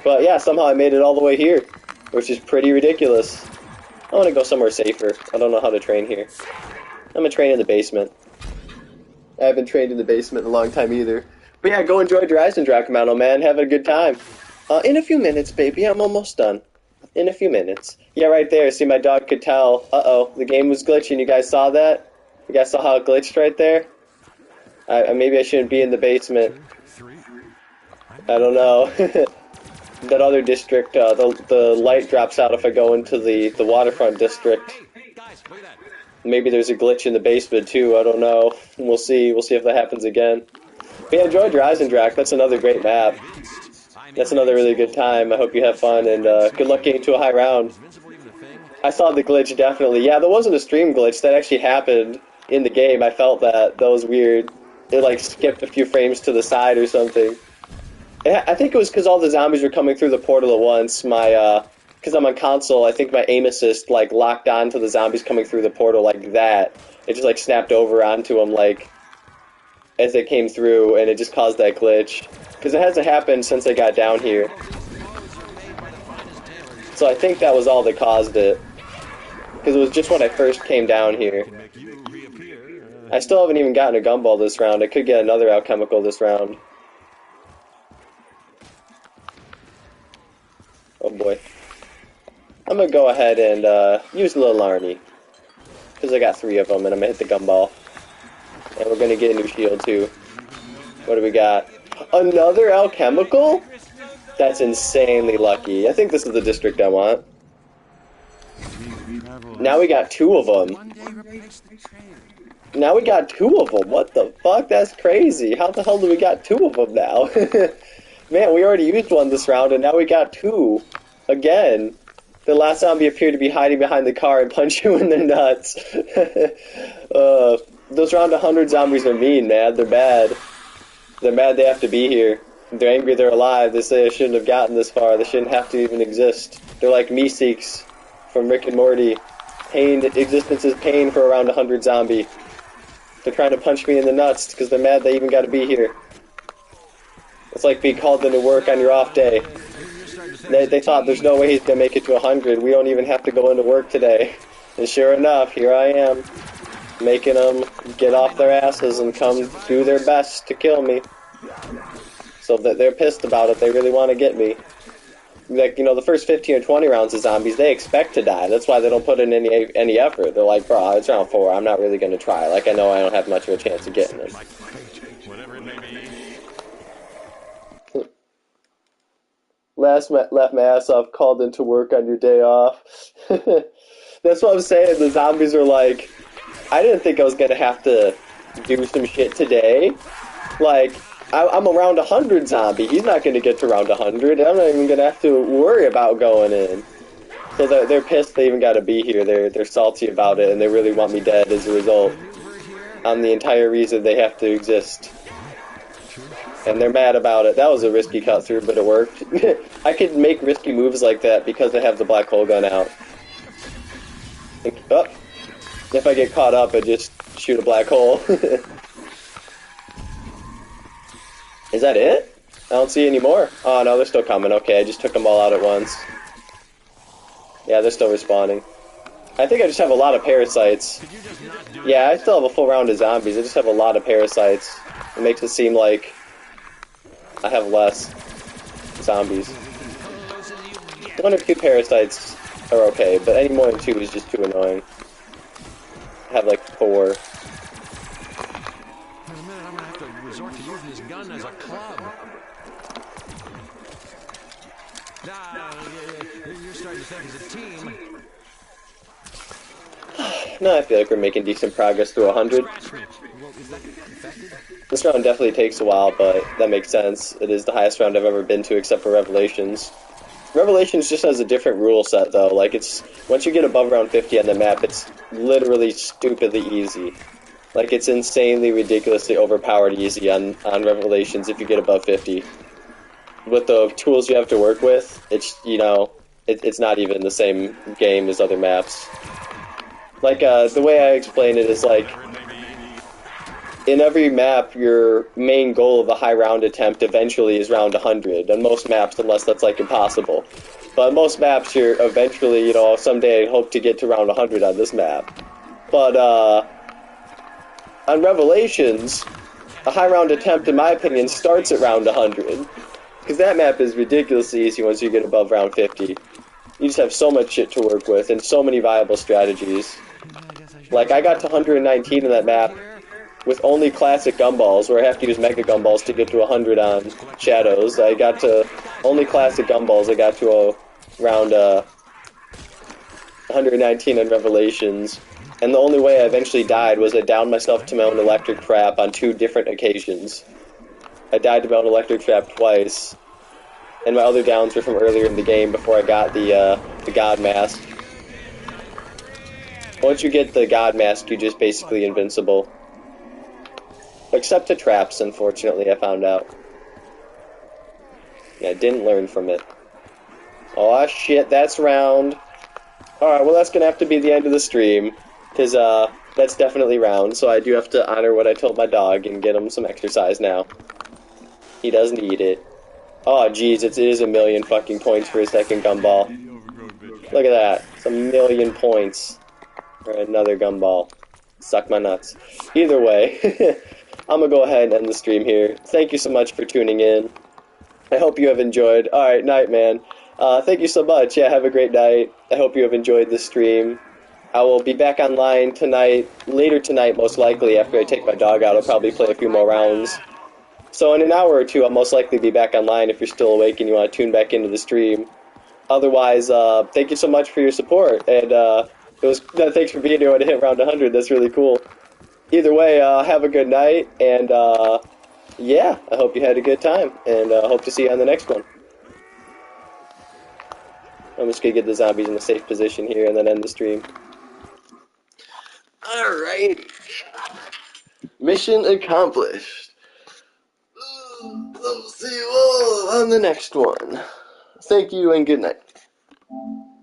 But yeah, somehow I made it all the way here, which is pretty ridiculous. I want to go somewhere safer. I don't know how to train here. I'm going to train in the basement. I haven't trained in the basement in a long time either. But yeah, go enjoy Dreisendrach, Mono Man. Have a good time. In a few minutes, baby. I'm almost done. In a few minutes. Yeah, right there. See, my dog could tell. Uh-oh, the game was glitching. You guys saw that? You guys saw how it glitched right there? Maybe I shouldn't be in the basement. I don't know. That other district, the light drops out if I go into the waterfront district. Maybe there's a glitch in the basement too. I don't know. We'll see. We'll see if that happens again. But yeah, enjoy Dreisendrach. That's another great map. That's another really good time. I hope you have fun, and good luck getting to a high round. I saw the glitch, definitely. Yeah, there wasn't a stream glitch. That actually happened in the game. I felt that. That was weird. It, like, skipped a few frames to the side or something. I think it was because all the zombies were coming through the portal at once. Because I'm on console, I think my aim assist, like, locked on to the zombies coming through the portal like that. It just, like, snapped over onto them, like, as they came through, and it just caused that glitch. Because it hasn't happened since I got down here. So I think that was all that caused it. Because it was just when I first came down here. I still haven't even gotten a gumball this round. I could get another alchemical this round. Oh boy. I'm going to go ahead and use Little Army. Because I got 3 of them, and I'm going to hit the gumball. And we're going to get a new shield too. What do we got? Another alchemical? That's insanely lucky. I think this is the district I want. Now we got 2 of them. One day replace the train. Now we got 2 of them. What the fuck? That's crazy. How the hell do we got 2 of them now? Man, we already used one this round, and now we got 2. Again. The last zombie appeared to be hiding behind the car and punch you in the nuts. Those round 100 zombies are mean, man. They're bad. They're mad they have to be here. They're angry they're alive. They say they shouldn't have gotten this far. They shouldn't have to even exist. They're like Meeseeks from Rick and Morty. Pain, existence is pain for around 100 zombie. They're trying to punch me in the nuts because they're mad they even got to be here. It's like being called into work on your off day. They thought there's no way he's going to make it to 100. We don't even have to go into work today. And sure enough, here I am, making them get off their asses and come do their best to kill me. So that they're pissed about it. They really want to get me. Like, you know, the first 15 or 20 rounds of zombies, they expect to die. That's why they don't put in any effort. They're like, bro, it's round 4. I'm not really going to try. Like, I know I don't have much of a chance of getting them. Whatever it may be. Left my ass off, called into work on your day off. That's what I'm saying. The zombies are like, I didn't think I was going to have to do some shit today. Like, I'm around 100 zombie. He's not going to get to round 100. I'm not even going to have to worry about going in. So they're pissed they even got to be here. They're salty about it, and they really want me dead as a result. I'm the entire reason they have to exist. And they're mad about it. That was a risky cut through, but it worked. I could make risky moves like that because I have the black hole gun out. Oh, if I get caught up, I just shoot a black hole. Is that it? I don't see any more. Oh no, they're still coming. Okay, I just took them all out at once. Yeah, they're still respawning. I think I just have a lot of parasites. Yeah, I still have a full round of zombies. I just have a lot of parasites. It makes it seem like I have less zombies. 1 or 2 parasites are okay, but any more than 2 is just too annoying. I have like 4. In a minute, I'm gonna have to resort to using this gun as a club. You're starting to think as a team. No, I feel like we're making decent progress through 100. This round definitely takes a while, but that makes sense. It is the highest round I've ever been to, except for Revelations. Revelations just has a different rule set, though. Like, it's once you get above round 50 on the map, it's literally stupidly easy. Like, it's insanely, ridiculously overpowered easy on Revelations if you get above 50. With the tools you have to work with, it's, you know, it's not even the same game as other maps. Like, the way I explain it is, like, in every map, your main goal of a high round attempt eventually is round 100. On most maps, unless that's, like, impossible. But on most maps, you're eventually, you know, someday I hope to get to round 100 on this map. But, on Revelations, a high round attempt, in my opinion, starts at round 100. Because that map is ridiculously easy once you get above round 50. You just have so much shit to work with, and so many viable strategies. Like, I got to 119 in that map with only classic gumballs, where I have to use mega gumballs to get to 100 on Shadows. I got to only classic gumballs. I got to around 119 on Revelations. And the only way I eventually died was I downed myself to my own electric trap on 2 different occasions. I died to my own electric trap twice. And my other downs were from earlier in the game before I got the God Mask. Once you get the God Mask, you're just basically invincible. Except to traps, unfortunately, I found out. Yeah, I didn't learn from it. Aw, shit, that's round. Alright, well, that's gonna have to be the end of the stream. Because, that's definitely round, so I do have to honor what I told my dog and get him some exercise now. He does need it. Oh, jeez, it is 1,000,000 fucking points for a second gumball. Look at that. It's 1,000,000 points for another gumball. Suck my nuts. Either way, I'm gonna go ahead and end the stream here. Thank you so much for tuning in. I hope you have enjoyed. Alright, night, man. Thank you so much. Yeah, have a great night. I hope you have enjoyed this stream. I will be back online tonight, later tonight most likely, after I take my dog out. I'll probably play a few more rounds. So in an hour or two, I'll most likely be back online if you're still awake and you want to tune back into the stream. Otherwise, thank you so much for your support, and Thanks for being here to hit round 100. That's really cool. Either way, have a good night, and yeah, I hope you had a good time, and hope to see you on the next one. I'm just gonna get the zombies in a safe position here, and then end the stream. Alrighty. Mission accomplished. I'll see you all on the next one. Thank you and good night.